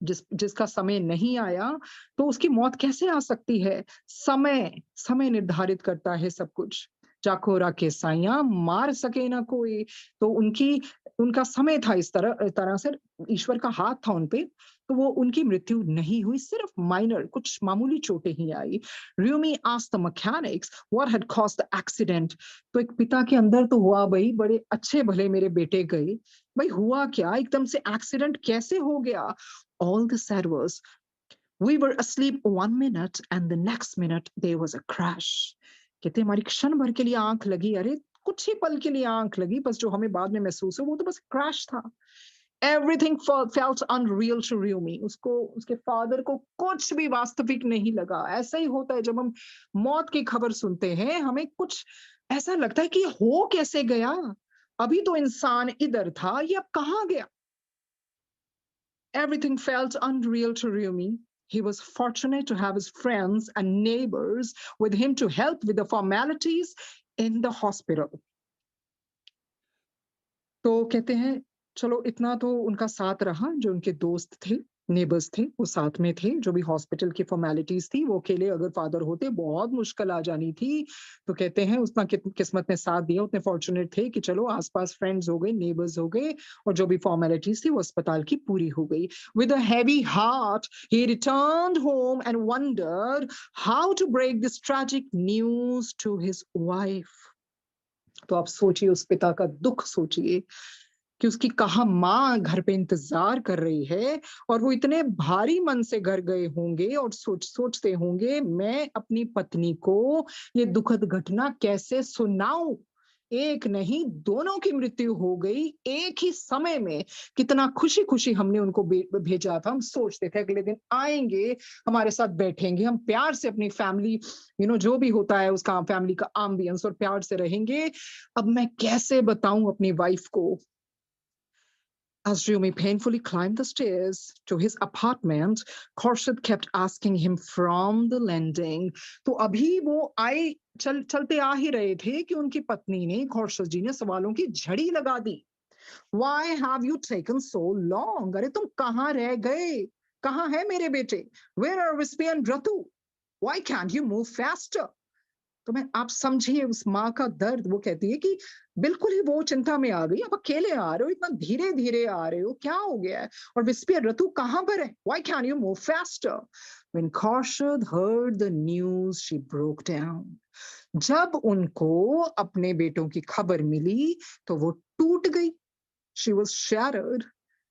जिसका समय नहीं आया, तो उसकी मौत कैसे आ सकती है. समय निर्धारित करता है सब कुछ. चाकोरा के साइया मार सके ना कोई. तो उनका समय था. इस तरह से ईश्वर का हाथ था उनपे, तो वो उनकी मृत्यु नहीं हुई, सिर्फ माइनर कुछ मामूली चोटें ही आई. Rumi asked the mechanics what had caused the accident. तो एक पिता के अंदर तो हुआ, भाई बड़े अच्छे भले मेरे बेटे गए, भाई हुआ क्या, एकदम से एक्सीडेंट कैसे हो गया. All they said was, we were asleep 1 minute and the next minute there was a crash. कहते हमारी क्षण भर के लिए आंख लगी, अरे कुछ ही पल के लिए आंख लगी, बस जो हमें बाद में महसूस हो वो तो बस क्रैश था. Everything felt unreal to Rumi. उसके फादर को कुछ भी वास्तविक नहीं लगा. ऐसा ही होता है जब हम मौत की खबर सुनते हैं, हमें कुछ ऐसा लगता है कि हो कैसे गया, अभी तो इंसान इधर था, ये अब कहाँ गया. Everything felt unreal to Rumi. He was fortunate to have his friends and neighbors with him to help with the formalities in the hospital. तो कहते हैं चलो इतना तो उनका साथ रहा, जो उनके दोस्त थे, नेबर्स थे, वो साथ में थे. जो भी हॉस्पिटल की फॉर्मेलिटीज थी, वो अकेले अगर फादर होते बहुत मुश्किल आ जानी थी. तो कहते हैं उतना किस्मत ने साथ दिया, उतने फॉर्चुनेट थे कि चलो आसपास फ्रेंड्स हो गए, नेबर्स हो गए, और जो भी फॉर्मेलिटीज थी वो अस्पताल की पूरी हो गई. With a heavy heart, he returned home and wondered how to break this tragic news to his wife. तो आप सोचिए, उस पिता का दुख सोचिए कि उसकी कहा माँ घर पे इंतजार कर रही है, और वो इतने भारी मन से घर गए होंगे और सोचते होंगे, मैं अपनी पत्नी को ये दुखद घटना कैसे सुनाऊं. एक नहीं, दोनों की मृत्यु हो गई एक ही समय में. कितना खुशी खुशी हमने उनको भेजा था. हम सोचते थे अगले दिन आएंगे, हमारे साथ बैठेंगे, हम प्यार से अपनी फैमिली, जो भी होता है उसका फैमिली का एम्बियंस, और प्यार से रहेंगे. अब मैं कैसे बताऊं अपनी वाइफ को. As Rumi painfully climbed the stairs to his apartment, Khorshid kept asking him from the landing. तो अभी वो आए, चलते आ ही रहे थे कि उनकी पत्नी ने, खौर्शद जी ने, सवालों की झड़ी लगा दी. Why have you taken so long? अरे तुम कहाँ रह गए, कहाँ है मेरे बेटे. Where are Wispy and Ratu? Why can't you move faster? तो मैं, आप समझिए उस माँ का दर्द. वो कहती है कि बिल्कुल ही वो चिंता में आ गई, आप अकेले आ रहे हो, इतना धीरे धीरे आ रहे हो, क्या हो गया है, और विस्पी और रतु कहाँ पर है. Why can't you move faster? When Khorshid heard the news, she broke down. जब उनको अपने बेटों की खबर मिली तो वो टूट गई. She was shattered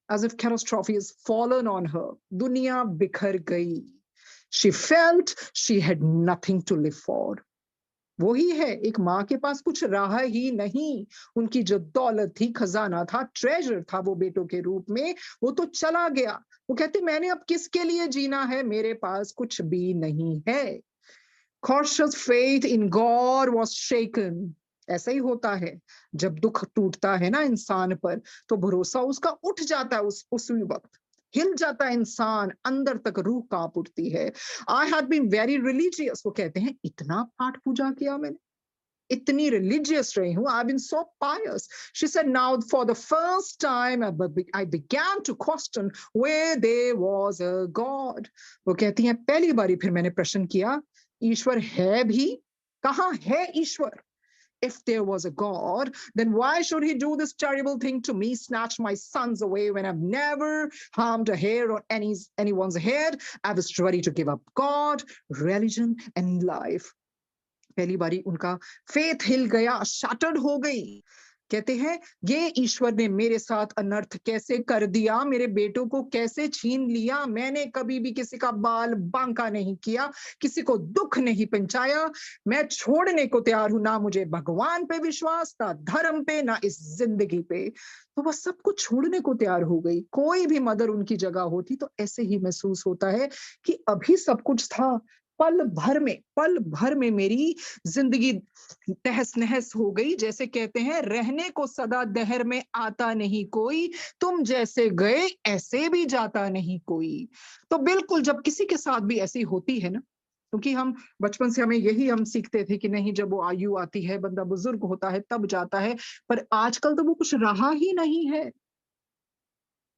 as if catastrophe has fallen on her. दुनिया बिखर गई. She felt she had nothing to live for. वही है, एक माँ के पास कुछ रहा ही नहीं. उनकी जो दौलत थी, खजाना था, ट्रेजर था वो बेटों के रूप में, वो तो चला गया. वो कहते मैंने अब किसके लिए जीना है, मेरे पास कुछ भी नहीं है. Khorshid's faith in God was shaken. ऐसा ही होता है जब दुख टूटता है ना इंसान पर, तो भरोसा उसका उठ जाता है उस वक्त. हिल जाता है इंसान, अंदर तक रूह कांप उठती है. I had been very religious. वो कहते हैं इतना पाठ पूजा किया मैंने, इतनी रिलीजियस रही हूँ, I've been so pious. She said, now for the first time I began to question where there was a God. वो कहती हैं पहली बारी फिर मैंने प्रश्न किया, ईश्वर है भी? कहाँ है ईश्वर? If there was a God, then why should he do this terrible thing to me, snatch my sons away when I've never harmed a hair on anyone's head? I was ready to give up God, religion, and life. पहली बारी उनका faith हिल गया, shattered हो गई। कहते हैं ये ईश्वर ने मेरे साथ अनर्थ कैसे कर दिया, मेरे बेटों को कैसे छीन लिया। मैंने कभी भी किसी का बाल बांका नहीं किया, किसी को दुख नहीं पहुंचाया। मैं छोड़ने को तैयार हूं, ना मुझे भगवान पे विश्वास, ना धर्म पे, ना इस जिंदगी पे। तो बस सब कुछ छोड़ने को तैयार हो गई। कोई भी मदर उनकी जगह होती तो ऐसे ही महसूस होता है कि अभी सब कुछ था, पल भर में मेरी जिंदगी तहस नहस हो गई। जैसे कहते हैं रहने को सदा दहर में आता नहीं कोई, तुम जैसे गए ऐसे भी जाता नहीं कोई। तो बिल्कुल जब किसी के साथ भी ऐसी होती है ना, क्योंकि हम बचपन से हमें यही हम सीखते थे कि नहीं, जब वो आयु आती है, बंदा बुजुर्ग होता है तब जाता है, पर आजकल तो वो कुछ रहा ही नहीं है।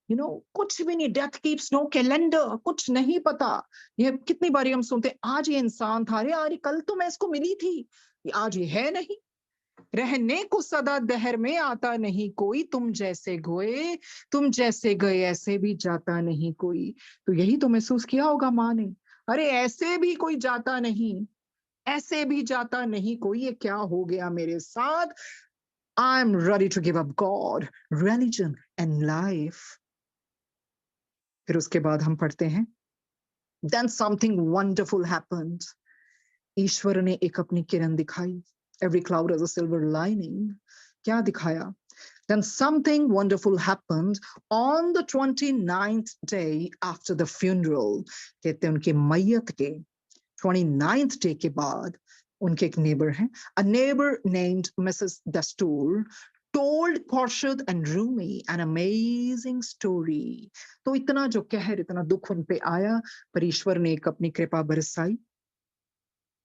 कुछ भी नहीं, डेथ कीप्स नो कैलेंडर, कुछ नहीं पता। ये कितनी बारी हम सुनते, आज ये इंसान था, अरे अरे कल तो मैं इसको मिली थी, आज ये है नहीं। रहने को सदा दहर में आता नहीं कोई, तुम जैसे गए ऐसे भी जाता नहीं कोई। तो यही तो महसूस किया होगा माँ ने, अरे ऐसे भी कोई जाता नहीं, ऐसे भी जाता नहीं कोई, ये क्या हो गया मेरे साथ। I am ready to give up God, religion and life. फिर उसके बाद हम पढ़ते हैं, then something wonderful happened. ईश्वर ने एक अपनी किरण दिखाई। Every cloud has a silver lining. क्या दिखाया? Then something wonderful happened on the 29th day after the funeral. कहते हैं उनके मैयत के 29th day के बाद उनके एक नेबर हैं, a neighbor named Mrs. Dastoor told Khurshid and Rumi an amazing story. तो इतना जो कहर, इतना दुख उन पे आया, पर ईश्वर ने एक अपनी कृपा बरसाई।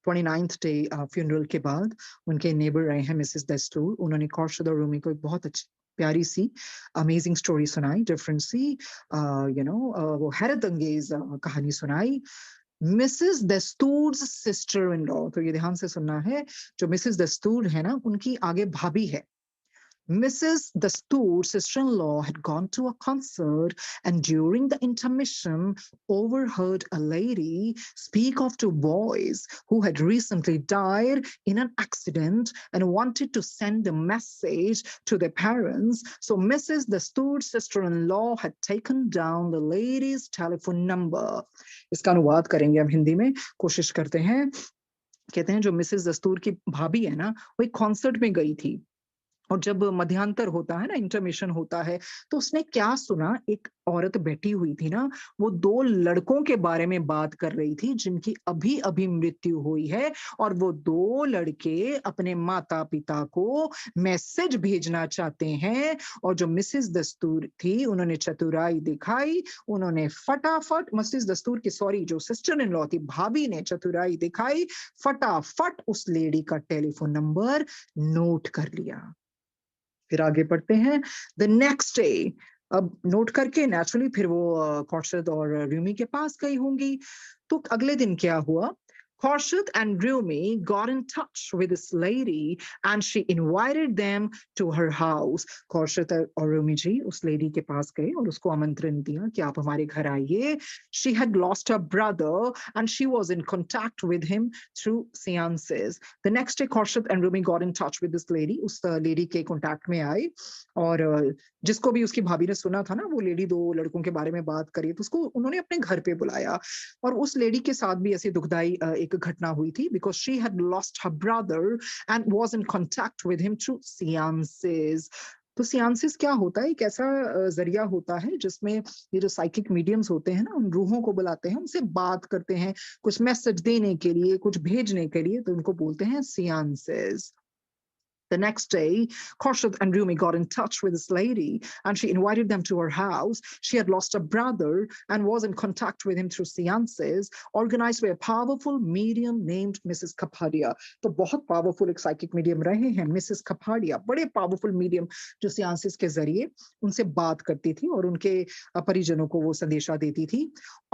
29th डे फ्यूनरल के बाद उनके नेबर रहे हैं मिसेस दस्तूर। उन्होंने खुर्शीद और रूमी को एक बहुत अच्छी प्यारी सी अमेजिंग स्टोरी सुनाई, डिफरेंट सी वो हैरत अंगेज कहानी सुनाई। मिसेस दस्तूर सिस्टर इन लॉ, तो ये ध्यान से सुनना है, जो मिसेस दस्तूर है ना, उनकी आगे भाभी है। Mrs. Dastoor's sister-in-law had gone to a concert and during the intermission overheard a lady speak of two boys who had recently died in an accident and wanted to send a message to their parents. So Mrs. Dastoor's sister-in-law had taken down the lady's telephone number. इसका अनुवाद करेंगे हम हिंदी में, कोशिश करते हैं। कहते हैं जो मिसेस दस्तूर की भाभी है ना, वो एक कॉन्सर्ट में गई थी, और जब मध्यांतर होता है ना, इंटरमिशन होता है, तो उसने क्या सुना, एक औरत बैठी हुई थी ना, वो दो लड़कों के बारे में बात कर रही थी जिनकी अभी अभी मृत्यु हुई है, और वो दो लड़के अपने माता पिता को मैसेज भेजना चाहते हैं। और जो मिसेस दस्तूर थी, उन्होंने चतुराई दिखाई, उन्होंने फटाफट, मिसेस दस्तूर की सॉरी जो सिस्टर इन लॉ थी, भाभी ने चतुराई दिखाई, फटाफट उस लेडी का टेलीफोन नंबर नोट कर लिया। फिर आगे पढ़ते हैं, द नेक्स्ट डे, अब नोट करके नेचुरली फिर वो खुर्शीद और रूमी के पास गई होंगी। तो अगले दिन क्या हुआ, Khurshid and Rumi got in touch with this lady and she invited them to her house. Khurshid और Rumi जी उस lady के पास गए और उसको आमंत्रण दिया कि आप हमारे घर आइए। She had lost her brother and she was in contact with him through seances. The next day Khurshid and Rumi got in touch with this lady. उस lady के contact में आए, और जिसको भी उसकी भाभी ने सुना था ना, वो लेडी दो लड़कों के बारे में बात करी, तो उसको उन्होंने अपने घर पे बुलाया। और उस लेडी के साथ भी ऐसी दुखदाई एक घटना हुई थी, because she had lost her brother and was in contact with him through seances. तो सियांसिस क्या होता है, एक ऐसा जरिया होता है जिसमें ये जो साइकिक मीडियम्स होते हैं ना, उन रूहों को बुलाते हैं, उनसे बात करते हैं, कुछ मैसेज देने के लिए, कुछ भेजने के लिए, तो उनको बोलते हैं सियांसिस। The next day, Khorshid and Rumi got in touch with this lady and she invited them to her house. She had lost a brother and was in contact with him through seances organized by a powerful medium named Mrs. Kapadia. तो बहुत powerful एक psychic medium रहे हैं Mrs. Kapadia, बड़े powerful medium जो seances के जरिए उनसे बात करती थी और उनके परिजनों को वो संदेशा देती थी.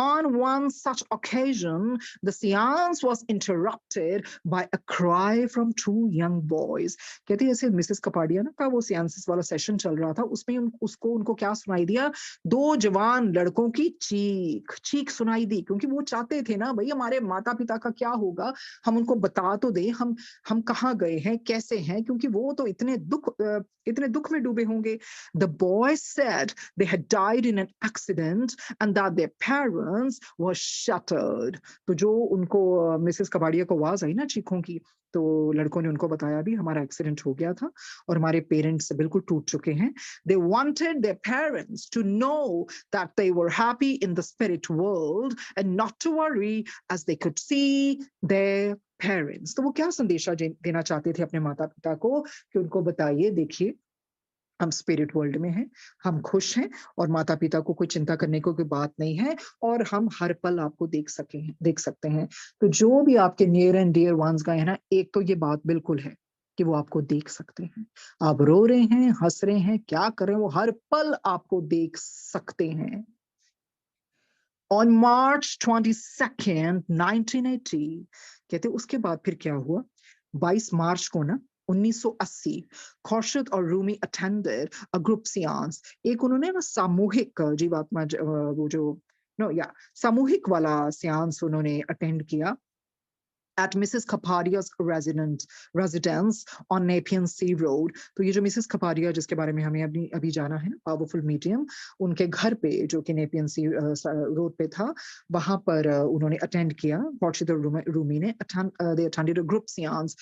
On one such occasion, the seance was interrupted by a cry from two young boys. कहती है जैसे मिसेस कपाडिया ना का वो सियांसिस वाला सेशन चल रहा था उसमें उनको क्या सुनाई दिया, दो जवान लड़कों की चीख सुनाई दी, क्योंकि वो चाहते थे ना भाई हमारे माता पिता का क्या होगा, हम उनको बता तो दें हम कहाँ गए हैं कैसे हैं, क्योंकि वो तो इतने दुख में डूबे होंगे. The boys said they had died in an accident and that their parents were shattered. तो जो उनको मिसेस कपाडिया को आवाज आई ना चीखों की, तो लड़कों ने उनको बताया भी हमारा एक्सीडेंट हो गया था और हमारे पेरेंट्स बिल्कुल टूट चुके हैं. They wanted their parents to know that they were happy in the spirit world and not to worry as they could see their parents. तो वो क्या संदेशा देना चाहते थे अपने माता पिता को कि उनको बताइए देखिए हम स्पिरिट वर्ल्ड में हैं, हम खुश हैं और माता पिता को कोई चिंता करने को कोई बात नहीं है और हम हर पल आपको देख सकते हैं. तो जो भी आपके नियर एंड डियर वंस गए हैं ना, एक तो ये बात बिल्कुल है कि वो आपको देख सकते हैं. आप रो रहे हैं, हंस रहे हैं, क्या कर रहे हैं, वो हर पल आपको देख सकते हैं. On March 22nd, 1980, कहते उसके बाद फिर क्या हुआ, 22 मार्च को ना 1980 खौर्शद और Rumi attended a group science. एक उन्होंने ना सामूहिक जीवात्मा वो जो सामूहिक वाला सियांस उन्होंने अटेंड किया at Mrs. Kapadia's residence on Nepean Sea Road. तो ये जो मिसेस कपाडिया जिसके बारे में हमें अभी जाना है ना, पावरफुल मीडियम, उनके घर पे जो कि नेपियन सी रोड पे था, वहां पर उन्होंने अटेंड किया. खौर्शद और रूमी ने they attended a group seance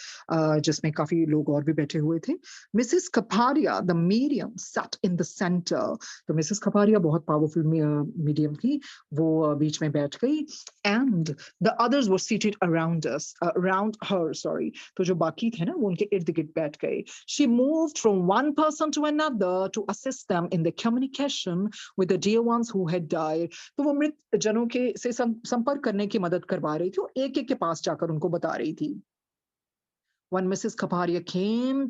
जिसमें काफी लोग और भी बैठे हुए थे. Mrs. Kapadia, the medium, sat in the center. तो मिसेस कपाडिया बहुत पावरफुल मीडियम थी, वो बीच में बैठ गई. And the others were seated around her, sorry. तो जो बाकी थे ना वो उनके इर्द गिर्द बैठ गए. She moved from one person to another to assist them in the communication with the dear ones who had died. तो वो मृत जनों के से संपर्क करने की मदद करवा रही थी और एक एक के पास जाकर उनको बता रही थी. When Mrs. Kapadia came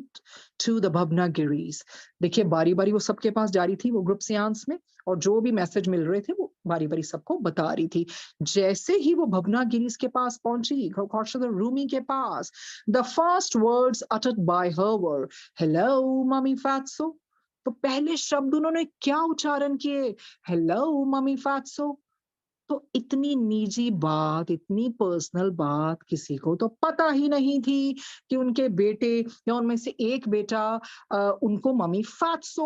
to the Bhavnagiris, देखिए बारी बारी वो सबके पास जा रही थी वो ग्रुप सियांस में, और जो भी मैसेज मिल रहे थे वो बारी बारी सबको बता रही थी. जैसे ही वो भवनागिरीज के पास पहुंची, खौर्शद और रूमी के पास, the first words uttered by her were, "Hello, Mummy Fatso." तो पहले शब्द उन्होंने क्या उच्चारण किए, "Hello, Mummy Fatso." तो इतनी निजी बात, इतनी पर्सनल बात किसी को तो पता ही नहीं थी कि उनके बेटे या उनमें से एक बेटा उनको मम्मी फैट्सो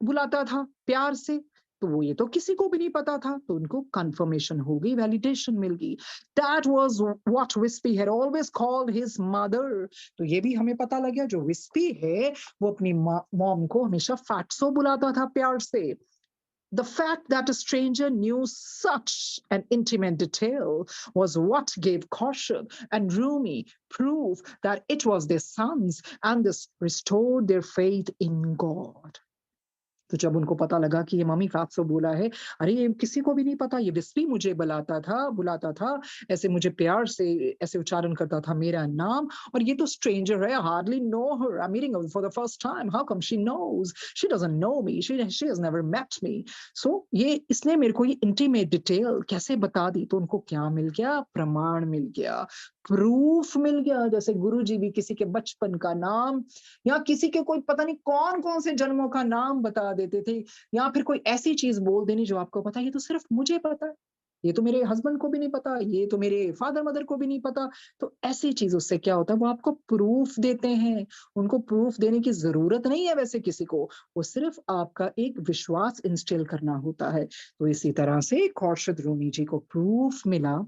बुलाता था प्यार से. तो वो ये तो किसी को भी नहीं पता था. तो उनको कंफर्मेशन हो गई, वैलिडेशन मिल गई. That was what Wispy had always called his mother. तो ये भी हमें पता लग गया जो विस्पी है वो अपनी मॉम को हमेशा फैट्सो बुलाता था प्यार से. The fact that a stranger knew such an intimate detail was what gave Khorshid and Rumi proof that it was their sons, and this restored their faith in God. तो जब उनको पता लगा कि ये मम्मी फैट्सो बोला है, अरे ये किसी को भी नहीं पता, ये विस्पी मुझे बुलाता था, ऐसे मुझे प्यार से ऐसे उच्चारण करता था मेरा नाम, और ये तो स्ट्रेंजर है, hardly know her, I'm meeting her for the first time, how come she knows, she doesn't know me, she has never met me. So ये इसने मेरे को ये इंटीमेट डिटेल कैसे बता दी. तो उनको क्या मिल गया, प्रमाण मिल गया, प्रूफ मिल गया. जैसे गुरुजी भी किसी के बचपन का नाम या किसी के कोई पता नहीं कौन कौन से जन्मों का नाम बता देते थे, या फिर कोई ऐसी चीज बोल देनी जो आपको पता है ये तो सिर्फ मुझे पता है, ये तो मेरे हस्बैंड को भी नहीं पता, ये तो मेरे फादर मदर को भी नहीं पता. तो ऐसी चीजों से क्या होता है, वो आपको प्रूफ देते हैं. उनको प्रूफ देने की जरूरत नहीं है वैसे किसी को, वो सिर्फ आपका एक विश्वास इंस्टिल करना होता है. तो इसी तरह से खौर्शद रूमी जी को प्रूफ मिला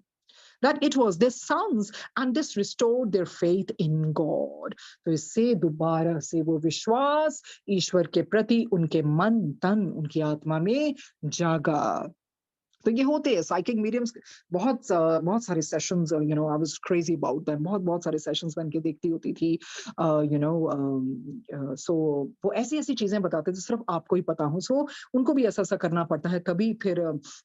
that it was their sons and this restored their faith in God. तो इससे दोबारा से वो विश्वास ईश्वर के प्रति उनके मन तन उनकी आत्मा में जागा. तो ये होते हैं साइकिक मीडियम्स, बहुत सारे sessions, I was crazy about them, बहुत सारे सेशंस बन के देखती होती थी, सो वो ऐसी ऐसी चीजें बताते थे सिर्फ आपको ही पता हो, सो उनको भी ऐसा ऐसा करना पड़ता है, तभी फिर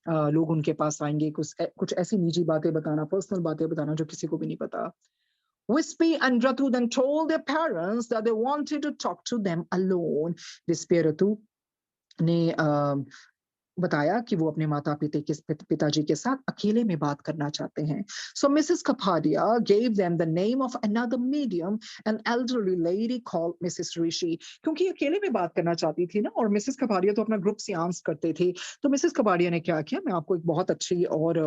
लोग उनके पास आएंगे कुछ ऐसी निजी बातें बताना, पर्सनल बातें बताना जो किसी को भी नहीं पता. Wispy and Ratu then told their parents that they wanted to talk to them alone. Wispy और Ratu ने बताया कि वो अपने माता पिताजी के साथ अकेले में बात करना चाहते हैं. So Mrs. Kapadia gave them the name of another medium, an elderly lady called Mrs. Rishi. क्योंकि अकेले में बात करना चाहती थी ना, और मिसेस कपाडिया तो अपना ग्रुप सियांस करते थे, तो मिसेस कपाडिया ने क्या किया, मैं आपको एक बहुत अच्छी और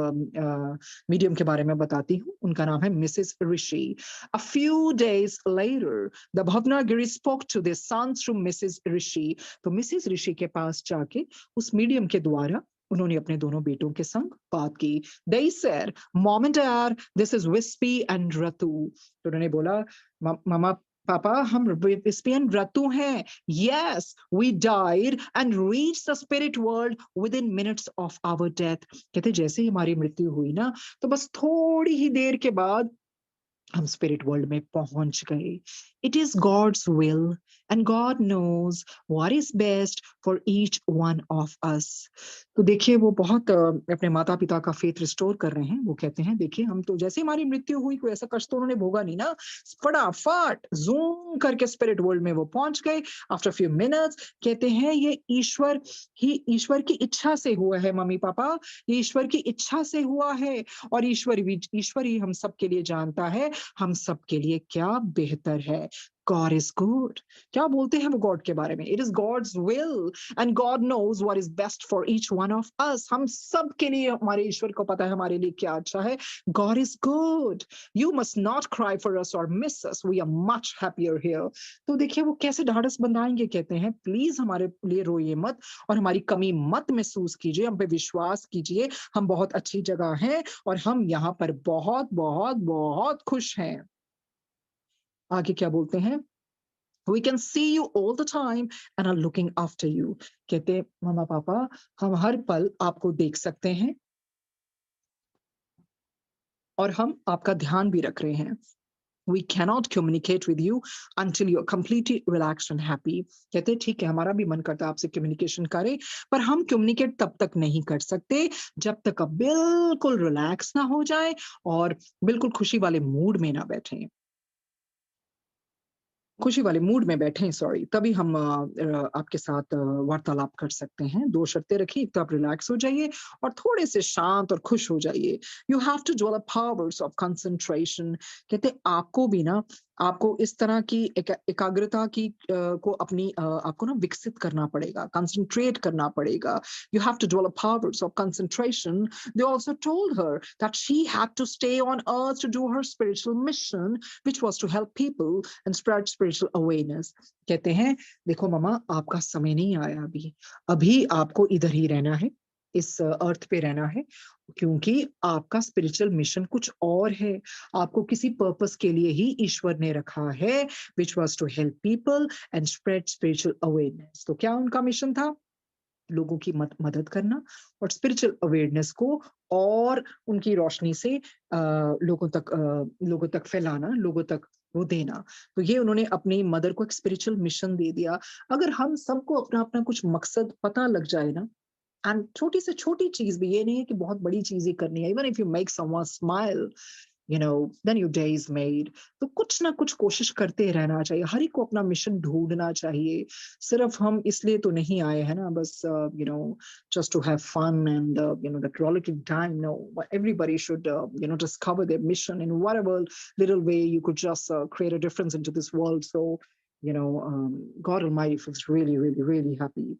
मीडियम के बारे में बताती हूँ. उनका नाम है Mrs Rishi. A few days later, the Bhavnagiri spoke to their son through Mrs. Rishi. तो मिसेस ऋषि के पास जाके उस मीडियम के द्वारा उन्होंने अपने दोनों बेटों के संग बात की. They said, Mom and Dad, this is Wispy and Ratu. तो उन्होंने बोला, मामा पापा, हम विस्पी एंड रतु हैं. Yes, we died and reached the spirit world within minutes of our death. कहते जैसे ही हमारी मृत्यु हुई ना, तो बस थोड़ी ही देर के बाद हम स्पिरिट वर्ल्ड में पहुंच गए. It is God's will and God knows what is best for each one of us. तो देखिए वो बहुत अपने माता पिता का फेथ रिस्टोर कर रहे हैं. वो कहते हैं देखिए हम तो जैसे हमारी मृत्यु हुई, कोई ऐसा कष्ट तो उन्होंने भोगा नहीं ना, फटाफट जूम करके स्पिरिट वर्ल्ड में वो पहुंच गए. आफ्टर फ्यू मिनट्स कहते हैं ये ईश्वर की इच्छा से हुआ है मम्मी पापा, ये ईश्वर की इच्छा से हुआ है, और ईश्वर ही हम सबके लिए जानता है हम सबके लिए क्या बेहतर है. God is good. क्या बोलते हैं वो गॉड के बारे में? It is God's will and God knows what is best for each one of us. हम सब के लिए हमारे ईश्वर को पता है हमारे लिए क्या अच्छा है. God is good. You must not cry for us or miss us. We are much happier here. तो देखिए वो कैसे ढाढ़स बंधाएंगे, कहते हैं प्लीज हमारे लिए रोइए मत और हमारी कमी मत महसूस कीजिए, हम पे विश्वास कीजिए, हम बहुत अच्छी जगह हैं और हम यहाँ पर बहुत बहुत बहुत खुश हैं. आगे क्या बोलते हैं? We can see you all the time and are looking after you. कहते मामा पापा हम हर पल आपको देख सकते हैं और हम आपका ध्यान भी रख रहे हैं. We cannot communicate with you until you're completely relaxed and happy. कहते ठीक है हमारा भी मन करता है आपसे कम्युनिकेशन करें, पर हम कम्युनिकेट तब तक नहीं कर सकते जब तक आप बिल्कुल रिलैक्स ना हो जाए और बिल्कुल खुशी वाले मूड में ना बैठें. खुशी वाले मूड में बैठें, सॉरी, तभी हम आपके साथ वार्तालाप कर सकते हैं. 2 शर्तें रखी, एक तो आप रिलैक्स हो जाइए और थोड़े से शांत और खुश हो जाइए. You have to develop powers of concentration. कहते आपको भी ना, आपको इस तरह की एकाग्रता की को अपनी आपको ना विकसित करना पड़ेगा, कंसंट्रेट करना पड़ेगा. You have to develop powers of concentration. They also told her that she had to stay on earth to do her spiritual mission, which was to help people and spread spiritual awareness. कहते हैं देखो मामा आपका समय नहीं आया अभी आपको इधर ही रहना है, इस अर्थ पे रहना है, क्योंकि आपका स्पिरिचुअल मिशन कुछ और है. आपको किसी पर्पस के लिए ही ईश्वर ने रखा है, which was to help people and spread spiritual awareness. तो क्या उनका मिशन था? लोगों की मदद करना और स्पिरिचुअल अवेयरनेस को और उनकी रोशनी से लोगों तक फैलाना, लोगों तक वो देना. तो ये उन्होंने अपनी मदर को एक स्पिरिचुअल मिशन दे दिया. अगर हम सबको अपना अपना कुछ मकसद पता लग जाए ना, एंड छोटी से छोटी चीज भी, ये नहीं है कि बहुत बड़ी चीजें करनी है, even if you make someone smile, then your day is made. तो कुछ ना कुछ कोशिश करते रहना चाहिए. हर एक को अपना मिशन ढूंढना चाहिए. सिर्फ हम इसलिए तो नहीं आए हैं ना बस just to have fun and that rollicking time. No, everybody should discover their mission in whatever little way you could just create a difference into this world. So God Almighty feels really really really happy.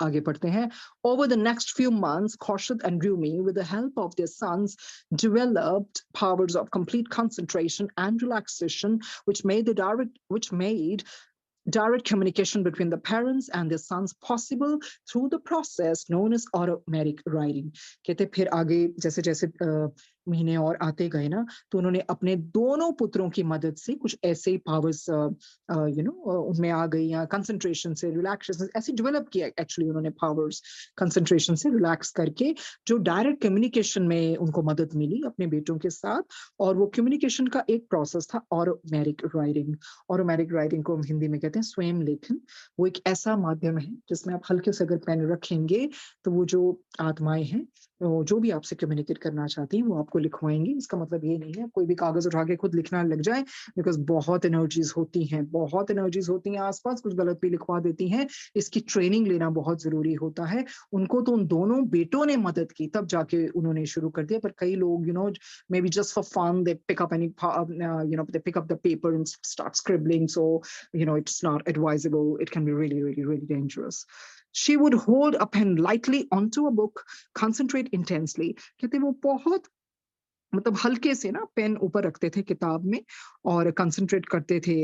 आगे पढ़ते हैं. Over the next few months, Khorshid and Rumi, with the help of their sons, developed powers of complete concentration and relaxation, which made direct communication between the parents and their sons possible through the process known as automatic writing. कहते फिर आगे जैसे जैसे महीने और आते गए ना, तो उन्होंने अपने दोनों पुत्रों की मदद से कुछ ऐसे पावर्स उनमें आ गई, या कंसंट्रेशन से, रिलैक्सेशन ऐसे डेवलप किया एक्चुअली उन्होंने पावर्स, कंसंट्रेशन से रिलैक्स करके, जो डायरेक्ट कम्युनिकेशन में उनको मदद मिली अपने बेटों के साथ। और वो कम्युनिकेशन का एक प्रोसेस था ऑटोमेटिक राइटिंग। ऑटोमेटिक राइटिंग को हम हिंदी में कहते हैं स्वयं लेखन। वो एक ऐसा माध्यम है जिसमें आप हल्के से अगर पेन रखेंगे, तो वो जो आत्माएं हैं, तो जो भी आपसे कम्युनिकेट करना चाहती हैं, वो आपको लिखवाएँगी। इसका मतलब ये नहीं है कोई भी कागज़ उठा के खुद लिखना लग जाए, बिकॉज़ बहुत एनर्जीज़ होती हैं, बहुत एनर्जीज़ होती हैं आस-पास, कुछ गलत भी लिखवा देती हैं। इसकी ट्रेनिंग लेना बहुत ज़रूरी होता है। उनको तो उन दोनों बेटों ने मदद की, तब जाके उन्होंने शुरू कर दिया। पर कई लोग maybe just for fun, they pick up they pick up the paper and start scribbling. So, it's not advisable. It can be really, really, really dangerous. She would hold a pen lightly onto a book, concentrate intensely. कहते वो बहुत मतलब हल्के से ना pen ऊपर रखते थे किताब में, और कंसंट्रेट करते थे,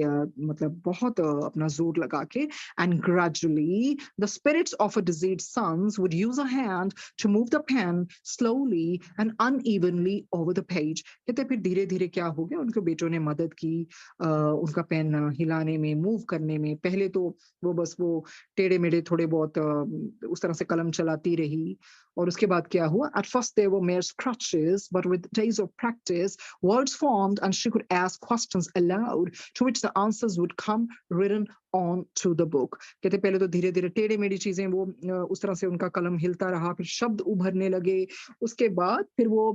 मतलब बहुत अपना जोर लगा के। And gradually the spirits of a deceased sons would use a hand to move the pen slowly and unevenly over the page. कहते फिर धीरे धीरे क्या हो गया, उनके बेटों ने मदद की उनका पेन हिलाने में, मूव करने में। पहले तो वो बस वो टेढ़े मेढ़े थोड़े बहुत उस तरह से कलम चलाती रही, और उसके बाद क्या हुआ, at first they were mere scratches, but with days of practice, words formed and she could ask questions aloud, to which the answers would come written on to the book. कहते पहले तो धीरे धीरे टेढ़े मेढ़ी चीजें वो उस तरह से उनका कलम हिलता रहा, फिर शब्द उभरने लगे। उसके बाद फिर वो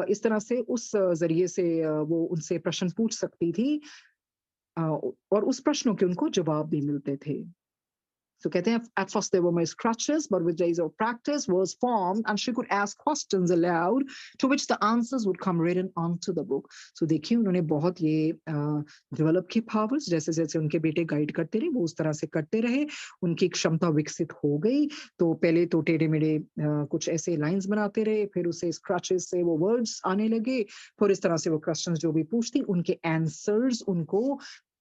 इस तरह से उस जरिए से वो उनसे प्रश्न पूछ सकती थी, और उस प्रश्नों के उनको जवाब भी मिलते थे। So कहते हैं at first they were mere scratches, but with days of practice words formed and she could ask questions aloud, to which the answers would come written onto the book. So देखिए उन्होंने बहुत ये develop की powers, जैसे जैसे उनके बेटे guide करते रहे वो उस तरह से करते रहे, उनकी क्षमता विकसित हो गई। तो पहले तो टेढ़े मेढ़े कुछ ऐसे लाइंस बनाते रहे, फिर उसे स्क्रैचेस से वो वर्ड्स आने लगे, फिर इस तरह से वो क्वेश्चंस जो भी पूछती उनके आंसर्स उनको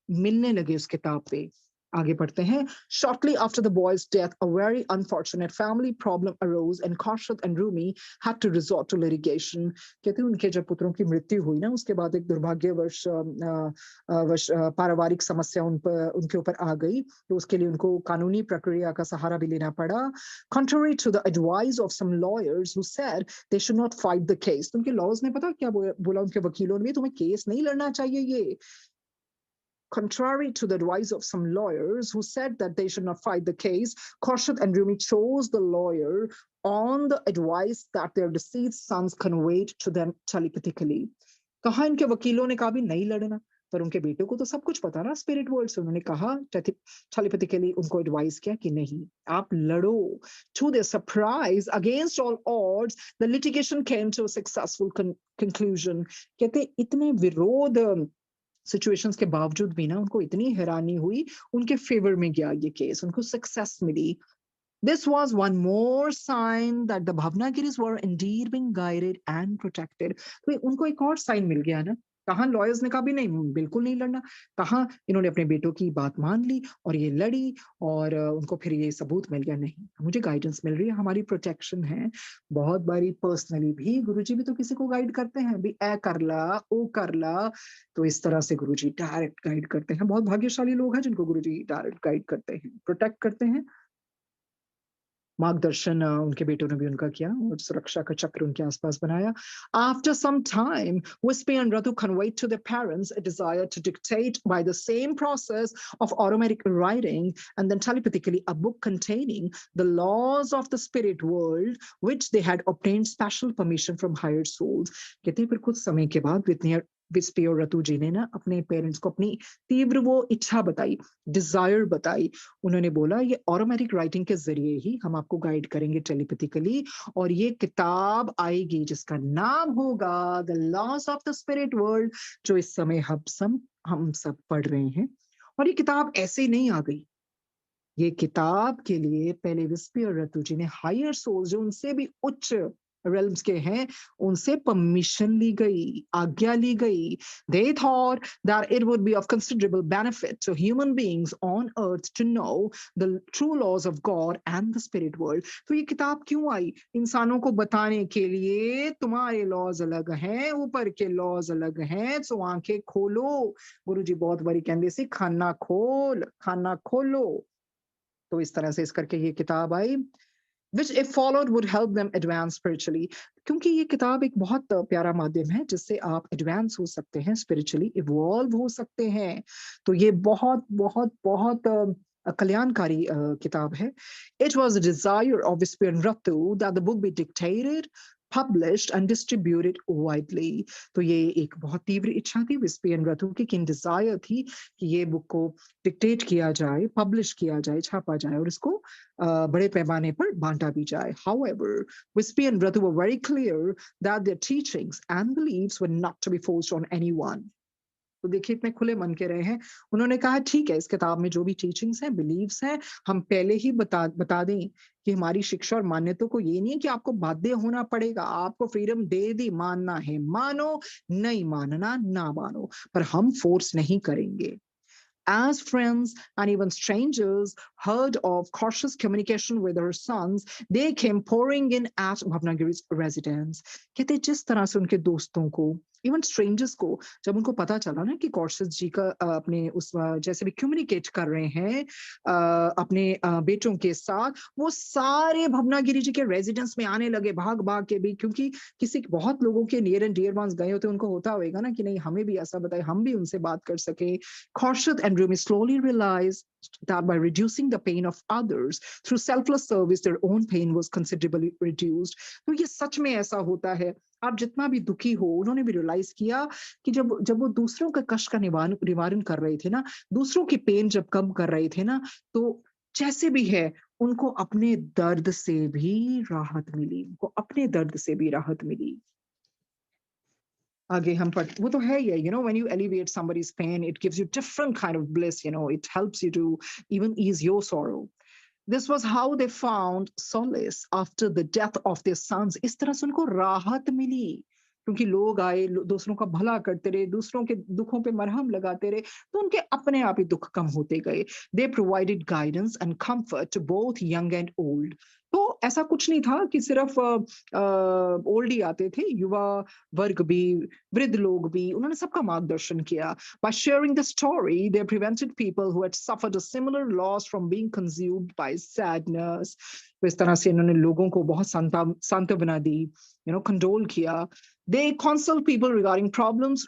मिलने लगे उस किताब पे। आगे बढ़ते हैं। Shortly after the boy's death, a very unfortunate family problem arose and Kharshad and Rumi had to resort to litigation. कहते हैं उनके जब पुत्रों की मृत्यु हुई ना, उसके बाद एक दुर्भाग्यवश पारिवारिक समस्या उनके ऊपर आ गई, तो उसके लिए उनको कानूनी प्रक्रिया का सहारा भी लेना पड़ा। Contrary to the advice of some lawyers who said they should not fight the case. उनके लॉज ने पता क्या बोला उनके वकीलों ने, तुम्हें केस नहीं लड़ना चाहिए ये। Contrary to the advice of some lawyers who said that they should not fight the case, Khorshid and Rumi chose the lawyer on the advice that their deceased sons conveyed to them telepathically. कहा इनके वकीलों ने कहा भी नहीं लड़ना, पर उनके बेटों को तो सब कुछ पता ना स्पिरिट वर्ल्ड से। उन्होंने कहा टेलीपैथिकली उनको एडवाइस किया कि नहीं आप लड़ो। To their surprise, against all odds, the litigation came to a successful conclusion. कहते इतने विरोध सिचुएशंस के बावजूद भी ना उनको इतनी हैरानी हुई, उनके फेवर में गया ये केस, उनको सक्सेस मिली। This was one more sign that the Bhavnagiris were indeed being guided and protected. तो उनको एक और साइन मिल गया ना। कहाँ लॉयर्स ने कहा भी नहीं बिल्कुल नहीं लड़ना, कहाँ इन्होंने अपने बेटों की बात मान ली और ये लड़ी, और उनको फिर ये सबूत मिल गया नहीं मुझे गाइडेंस मिल रही है, हमारी प्रोटेक्शन है। बहुत बारी पर्सनली भी गुरुजी भी तो किसी को गाइड करते हैं, भी ए कर ला ओ कर ला, तो इस तरह से गुरुजी डायरेक्ट गाइड करते हैं। बहुत भाग्यशाली लोग हैं जिनको गुरुजी डायरेक्ट गाइड करते हैं, प्रोटेक्ट करते हैं। मार्गदर्शन उनके बेटों ने भी उनका किया और सुरक्षा का चक्र उनके आसपास बनाया। After some time, Wispy and Ratu conveyed to their parents a desire to dictate by the same process of automatic writing and then telepathically a book containing the laws of the spirit world, which they had obtained special permission from higher souls. कहते हैं फिर कुछ समय के बाद विस्पी और रतु जी ने ना अपने पेरेंट्स को अपनी तीव्र वो इच्छा बताई, डिजायर बताई। उन्होंने बोला ये ऑटोमेटिक राइटिंग के जरिए ही हम आपको गाइड करेंगे टेलीपैथिकली, और ये किताब आएगी जिसका नाम होगा the loss of the spirit world, जो इस समय हम सब पढ़ रहे हैं। और ये किताब ऐसे ही नहीं आ गई, ये किताब के लिए पहले विस्पी और रतु जी ने हायर सोल जो उनसे भी उच्च realms के हैं, उनसे permission ली गई, आज्ञा ली गई. They thought that it would be of considerable benefit to human beings on earth to know the true laws of God and the spirit world. तो ये किताब क्यों आई? इंसानों को बताने के लिए तुम्हारे laws अलग हैं, ऊपर के laws अलग हैं, तो आंखें खोलो. गुरुजी बहुत बारी कहते सी खाना खोलो. तो इस तरह से इस करके ये किताब आई, which if followed would help them advance spiritually. क्योंकि ये किताब एक बहुत प्यारा माध्यम है जिससे आप एडवांस हो सकते हैं, स्पिरिचुअली इवॉल्व हो सकते हैं. तो ये बहुत बहुत बहुत कल्याणकारी किताब है. It was a desire of Vispian Ratu that the book be dictated, published and distributed widely. तो ये एक बहुत तीव्र इच्छा थी विस्पियन रथु की, डिजायर थी कि ये बुक को डिक्टेट किया जाए, पब्लिश किया जाए, छापा जाए और इसको बड़े पैमाने पर बांटा भी जाए. However, Vispian Ratu were very clear that their teachings and beliefs were not to be forced on anyone. तो देखिए इतने खुले मन के रहे हैं. उन्होंने कहा ठीक है, इस किताब में जो भी टीचिंग्स हैं, बिलीव्स हैं, हम पहले ही बता दें कि हमारी शिक्षा और मान्यता को ये नहीं है कि आपको बाध्य होना पड़ेगा. आपको फ्रीडम दे दी, मानना है मानो, नहीं मानना ना मानो, पर हम फोर्स नहीं करेंगे. As friends and even strangers heard of cautious communication with her sons, they came pouring in at Bhavnagiri's residence. कहते जिस तरह से उनके दोस्तों को, इवन स्ट्रेंजर्स को, जब उनको पता चला ना कि कॉर्सेस जी का अपने उस जैसे भी कम्युनिकेट कर रहे हैं अपने बेटों के साथ, वो सारे भवनागिरी जी के रेजिडेंस में आने लगे भाग भाग के भी, क्योंकि किसी बहुत लोगों के नियर एंड डियर वंस गए होते, उनको होता होगा ना कि नहीं हमें भी ऐसा बताए, हम भी उनसे बात कर सके. Khorshid and Rumi slowly realized that by reducing the pain of others through selfless service, their own pain was considerably reduced. तो ये सच में ऐसा होता है. आप जितना भी दुखी हो, उन्होंने भी रियलाइज किया कि जब वो दूसरों के कष्ट का निवारण कर रहे थे ना, दूसरों की पेन जब कम कर रहे थे ना, तो जैसे भी है उनको अपने दर्द से भी राहत मिली, उनको अपने दर्द से भी राहत मिली. आगे हम पढ़, वो तो है ही, when you alleviate somebody's pain, it gives you different kind of bliss, it helps you to even ease your sorrow. This was how they found solace after the death of their sons. इस तरह से उनको राहत मिली, क्योंकि लोग आए, दूसरों का भला करते रहे, दूसरों के दुखों पे मरहम लगाते रहे, तो उनके अपने आप ही दुख कम होते गए. They provided guidance and comfort to both young and old. तो ऐसा कुछ नहीं था कि सिर्फ ओल्ड ही आते थे, युवा वर्ग भी, वृद्ध लोग भी, उन्होंने सबका मार्गदर्शन किया. By sharing the story, they prevented people who had suffered a similar loss from being consumed by sadness. तो इस तरह से इन्होंने लोगों को बहुत सांत्वना दी, condole किया. They console people regarding problems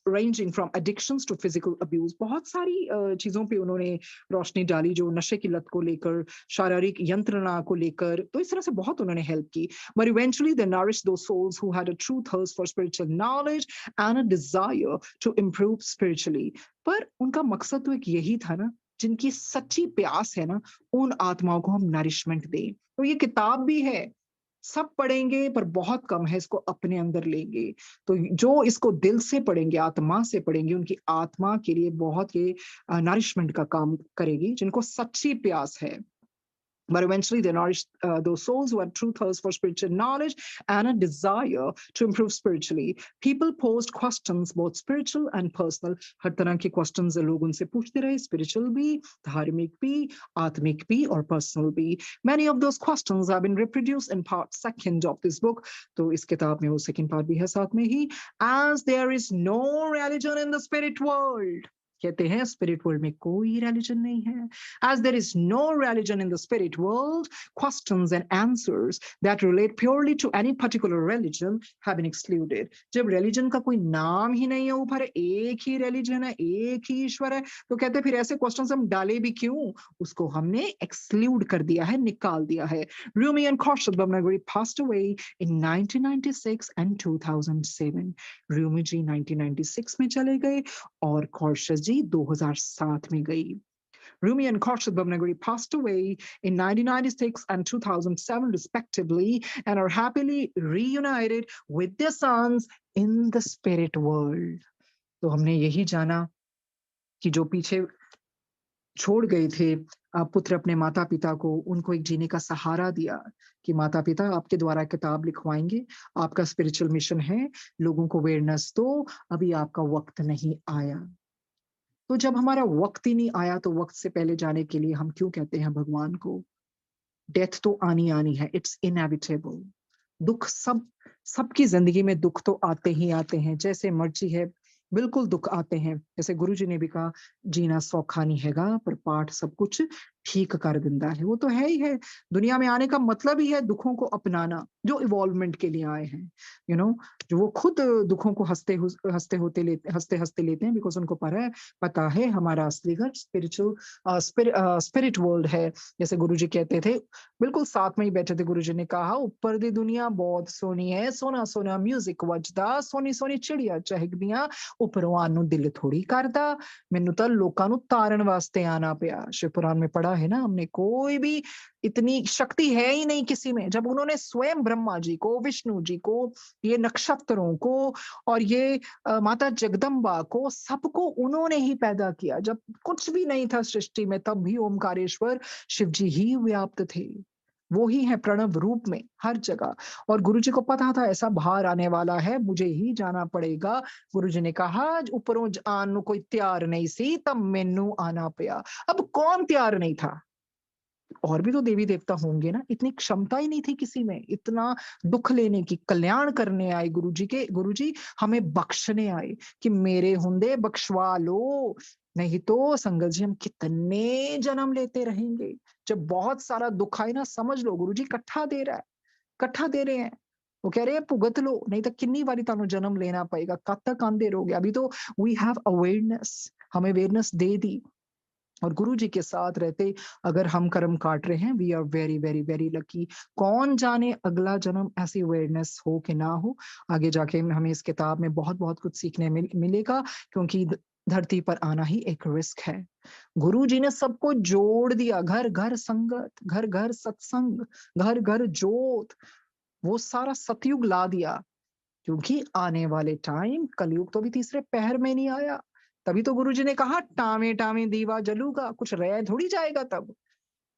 ranging from addictions to physical abuse. बहुत सारी चीजों पे उन्होंने रोशनी डाली, जो नशे की लत को लेकर, शारीरिक यंत्रणा को लेकर, तो इस तरह से बहुत उन्होंने हेल्प की. But eventually they nourished those souls who had a true thirst for spiritual knowledge and a desire to improve spiritually. पर उनका मकसद तो एक यही था ना, जिनकी सच्ची प्यास है ना, उन आत्माओं को हम नरिशमेंट दें. तो ये किताब भी है, सब पढ़ेंगे पर बहुत कम है इसको अपने अंदर लेंगे. तो जो इसको दिल से पढ़ेंगे, आत्मा से पढ़ेंगे, उनकी आत्मा के लिए बहुत ये नरिशमेंट का काम करेगी, जिनको सच्ची प्यास है. But eventually they nourished those souls who had true thirst for spiritual knowledge and a desire to improve spiritually. People posed questions, both spiritual and personal. हर तरह के questions लोग उनसे पूछते रहे, spiritual भी, धार्मिक भी, आत्मिक भी और personal भी. Many of those questions have been reproduced in part second of this book. तो इस किताब में वो second part भी है साथ में ही. As there is no religion in the spirit world. कहते हैं स्पिरिट वर्ल्ड में कोई रिलीजन नहीं है. As there is no religion in the spirit world, questions and answers that relate purely to any particular religion have been excluded. जब religion का कोई नाम ही नहीं है, ऊपर एक ही रिलीजन है, एक ही ईश्वर है, तो कहते फिर ऐसे क्वेश्चंस हम डाले भी क्यों? उसको हमने एक्सक्लूड कर दिया है, निकाल दिया है. Rumi and Khorshid Bhavnagari passed away in 1996 and 2007. Rumi जी 1996 में चले गए और Khorshid जी 2007 में गई. Rumi and Khorshid Bhavnagari passed away in 1996 and 2007 respectively and are happily reunited with their sons in the spirit world. तो हमने यही जाना कि जो पीछे छोड़ गए थे पुत्र अपने माता-पिता को, उनको एक जीने का सहारा दिया कि माता-पिता आपके द्वारा किताब लिखवाएँगे, आपका स्पिरिचुअल मिशन है, लोगों को अवेयरनेस दो, अभी आपका वक़्त नहीं आया। तो जब हमारा वक़्त ही नहीं आया तो वक़्त से पहले जाने के लिए हम क्यों कहते हैं भगवान को? डेथ तो आनी-आनी है, इट्स इनेविटेबल। दुःख सबकी ज़िंदगी में दुःख तो आते ही आते हैं, जैसे मर्ज़ी है, बिल्कुल दुःख आते हैं। जैसे गुरुजी ने भी कहा, "जीना सौखा नहीं हैगा, पर पाठ सब कुछ ठीक कर दिंदा है।" वो तो है ही है। दुनिया में आने का मतलब ही है दुःखों को अपनाना, जो इवॉल्वमेंट के लिए आए हैं। यू नो जो वो खुद दुःखों को हँसते-हँसते लेते हैं बिकॉज़ उनको पता है हमारा असली घर स्पिरिट वर्ल्ड है। जैसे गुरुजी कहते थे, बिल्कुल साथ में ही बैठे थे, गुरुजी ने कहा, "ऊपर दी दुनिया बहुत सोहनी है, सोहना-सोहना म्यूज़िक ਵੱਜਦਾ, ਸੋਹਣੀ-ਸੋਹਣੀ ਚਿੜੀਆਂ ਚਹਿਕਦੀਆਂ, ਉੱਪਰੋਂ ਆਉਣ ਨੂੰ ਦਿਲ ਥੋੜ੍ਹੀ ਕਰਦਾ, ਮੈਨੂੰ ਤਾਂ ਲੋਕਾਂ ਨੂੰ ਤਾਰਨ ਵਾਸਤੇ आना ਪਿਆ।" शिव पुराण में पढ़ा है ना हमने, कोई भी इतनी शक्ति है ही नहीं किसी में। जब उन्होंने स्वयं ब्रह्मा जी को, विष्णु जी को, ये नक्षत्रों को और ये माता जगदम्बा को, सबको उन्होंने ही पैदा किया। जब कुछ भी नहीं था सृष्टि में, तब भी ओमकारेश्वर शिव जी ही व्याप्त थे। वो ही है प्रणव रूप में हर जगह। और गुरुजी को पता था ऐसा भार आने वाला है, मुझे ही जाना पड़ेगा। गुरुजी ने कहा, "ऊपरों आन ਨੂੰ ਕੋਈ ਤਿਆਰ ਨਹੀਂ ਸੀ, ਤਾਂ ਮੈਨੂੰ आना ਪਿਆ।" अब कौन तैयार नहीं था? और भी तो देवी-देवता होंगे ना, इतनी क्षमता ही नहीं थी किसी में, इतना दुःख लेने की, कल्याण करने आए गुरुजी हमें बख्शने आए कि मेरे हुंदे बख्शवा लो, नहीं तो संगत जी हम कितने जन्म लेते रहेंगे। जब बहुत सारा दुःख आए ना समझ लो गुरुजी इकट्ठा दे रहा है, इकट्ठा दे रहे हैं। वो कह रहे हैं भुगत लो, नहीं तो कितनी बारी ਤੁਹਾਨੂੰ जन्म लेना पड़ेगा, कब तक आंदे रहोगे? अभी तो वी हैव अवेयरनेस, हमें अवेयरनेस दे दी। और गुरु जी के साथ रहते अगर हम कर्म काट रहे हैं we are very very very lucky. कौन जाने अगला जन्म ऐसी अवेयरनेस हो कि ना हो। आगे जाके हमें इस किताब में बहुत बहुत कुछ सीखने मिलेगा क्योंकि धरती पर आना ही एक रिस्क है। गुरु जी ने सबको जोड़ दिया, घर घर संगत, घर घर सत्संग, घर घर जोत, वो सारा सतयुग ला दिया। क्योंकि आने वाले टाइम कलयुग तो अभी तीसरे पहर में नहीं आया। तभी तो गुरुजी ने कहा टामे-टामे दीवा जलूगा, कुछ रह थोड़ी जाएगा तब।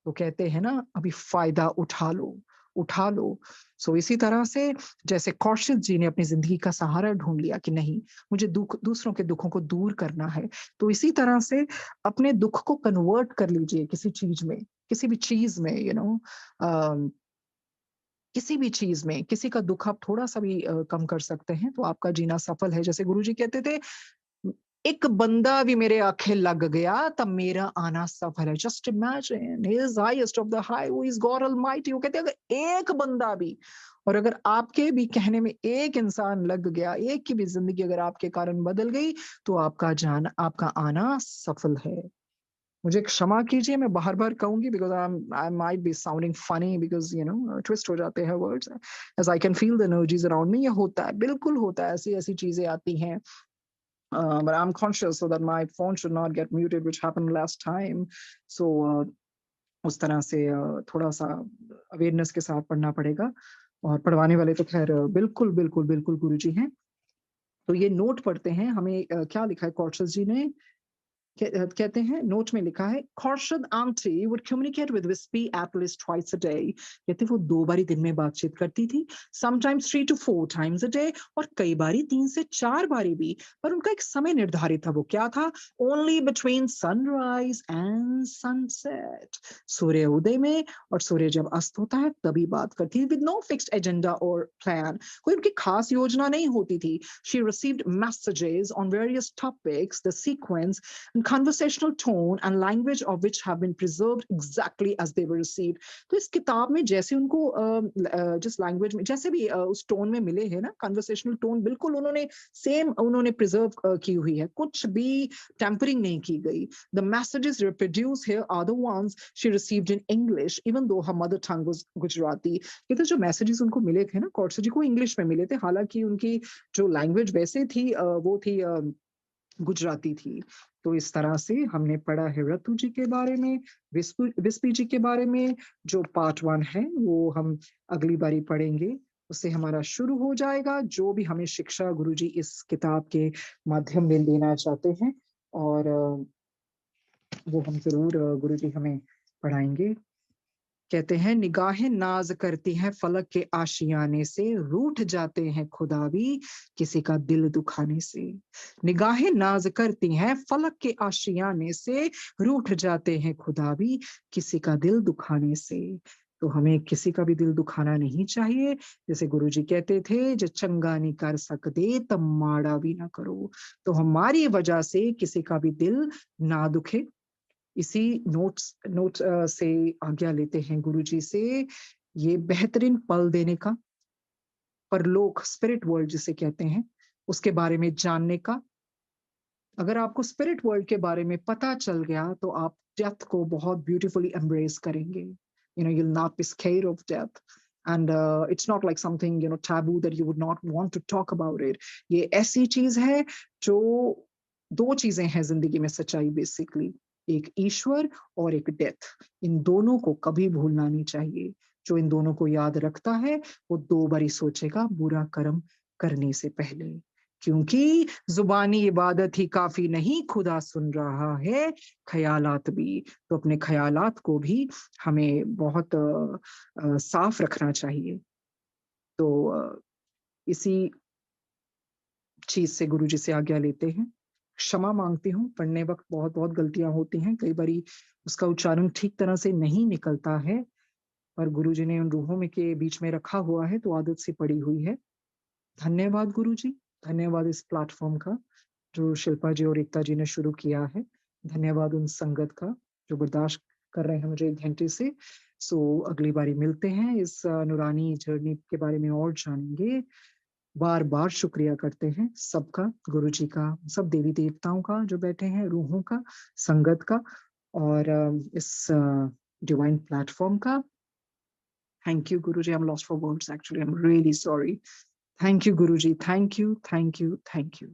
तो कहते हैं ना अभी फ़ायदा उठा लो, उठा लो। सो इसी तरह से जैसे कौशल जी ने अपनी ज़िंदगी का सहारा ढूँढ लिया कि नहीं, मुझे दूसरों के दुखों को दूर करना है। तो इसी तरह से अपने दुःख को कन्वर्ट कर लीजिए किसी चीज़ में, किसी भी चीज़ में अ किसी भी चीज़ में, किसी का दुःख आप थोड़ा-सा भी कम कर सकते हैं, तो आपका जीना सफल है। जैसे गुरुजी कहते थे, "एक बंदा भी मेरे आखे लग गया, तब मेरा आना सफल है।" Just imagine he is highest of the high, who is God almighty. वो कहते हैं अगर एक बंदा भी और अगर आपके भी कहने में एक इंसान लग गया, एक की भी ज़िंदगी अगर आपके कारण बदल गई, तो आपका आना सफल है। मुझे क्षमा कीजिए मैं बार-बार कहूँगी because I might be sounding funny because twist हो जाते हैं words as I can feel the energies around me. ये होता है, बिल्कुल होता है, ऐसी-ऐसी चीज़ें आती हैं। But I'm conscious so that my phone should not get muted which happened last time. So उस तरह से थोड़ा-सा अवेयरनेस के साथ पढ़ना पड़ेगा और पढ़वाने वाले तो ख़ैर बिल्कुल गुरुजी हैं। तो ये नोट पढ़ते हैं हमें क्या लिखा है कॉर्शस जी ने कहते हैं नोट में लिखा है Khorshid aunty would communicate with Wispy at least twice a day। कहते वो 2 बारी दिन में बातचीत करती थी, sometimes 3 to 4 times a day और कई बारी 3 से 4 बारी भी। पर उनका एक समय निर्धारित था, वो क्या था? Only between sunrise and sunset। सूर्य उदय में और सूर्य जब अस्त होता है तभी बात करती थी with no fixed agenda or plan। कोई उनकी खास योजना नहीं होती थी। She received messages on various topics, the sequence and conversational tone and language of which have been preserved exactly as they were received। तो इस किताब में जैसे उनको जिस लैंग्वेज में जैसे भी उस टोन में मिले हैं ना कन्वर्सेशनल टोन बिल्कुल उन्होंने सेम उन्होंने प्रिजर्व की हुई है, कुछ भी टेम्परिंग नहीं की गई। The messages reproduced here are the ones she received in English even though her mother tongue was Gujarati। ये तो जो मैसेजेस उनको मिले थे ना कौरसो जी को इंग्लिश में मिले थे, हालांकि उनकी जो लैंग्वेज वैसे थी वो थी गुजराती थी। तो इस तरह से हमने पढ़ा है रतु जी के बारे में, विस्पी जी के बारे में। जो पार्ट 1 है वो हम अगली बारी पढ़ेंगे, उससे हमारा शुरू हो जाएगा जो भी हमें शिक्षा गुरुजी इस किताब के माध्यम में देना चाहते हैं। और वो हम जरूर गुरुजी हमें पढ़ाएंगे। कहते हैं निगाहें नाज करती हैं फलक के आशियाने से, रूठ जाते हैं खुदा भी किसी का दिल दुखाने से। निगाहें नाज करती हैं फलक के आशियाने से, रूठ जाते हैं खुदा भी किसी का दिल दुखाने से। तो हमें किसी का भी दिल दुखाना नहीं चाहिए। जैसे गुरुजी कहते थे, जो चंगा नहीं कर सकते तब माड़ा भी ना करो। तो हमारी वजह से किसी का भी दिल ना दुखे। इसी नोट से आज्ञा लेते हैं गुरुजी से, ये बेहतरीन पल देने का, परलोक स्पिरिट वर्ल्ड जिसे कहते हैं, उसके बारे में जानने का। अगर आपको स्पिरिट वर्ल्ड के बारे में पता चल गया तो आप डेथ को बहुत ब्यूटीफुली एम्ब्रेस करेंगे। You know, you'll not be scared of death. And it's not like something, you know, taboo that you would not want to talk about it. ये ऐसी चीज है जो, दो चीजें हैं जिंदगी में सच्चाई बेसिकली, एक ईश्वर और एक डेथ। इन दोनों को कभी भूलना नहीं चाहिए। जो इन दोनों को याद रखता है वो दो बारी सोचेगा बुरा कर्म करने से पहले, क्योंकि जुबानी इबादत ही काफी नहीं, खुदा सुन रहा है ख्यालात भी। तो अपने ख्यालात को भी हमें बहुत साफ रखना चाहिए। तो इसी चीज से गुरुजी से आज्ञा लेते हैं। क्षमा मांगती हूँ, पढ़ने वक्त बहुत बहुत गलतियां होती हैं, कई बारी उसका उच्चारण ठीक तरह से नहीं निकलता है, पर गुरुजी ने उन रूहों में के बीच में रखा हुआ है तो आदत से पड़ी हुई है। धन्यवाद गुरुजी, धन्यवाद इस प्लेटफॉर्म का जो शिल्पा जी और एकता जी ने शुरू किया है। धन्यवाद उन संगत का जो बर्दाश्त कर रहे हैं मुझे 1 घंटे से। सो अगली बारी मिलते हैं, इस नूरानी जर्नी के बारे में और जानेंगे। बार बार शुक्रिया करते हैं सबका, गुरुजी का, सब देवी देवताओं का जो बैठे हैं, रूहों का, संगत का, और इस डिवाइन प्लेटफॉर्म का। Thank you Guruji, I am lost for words actually, I am really sorry. Thank you Guruji, thank you, thank you, thank you.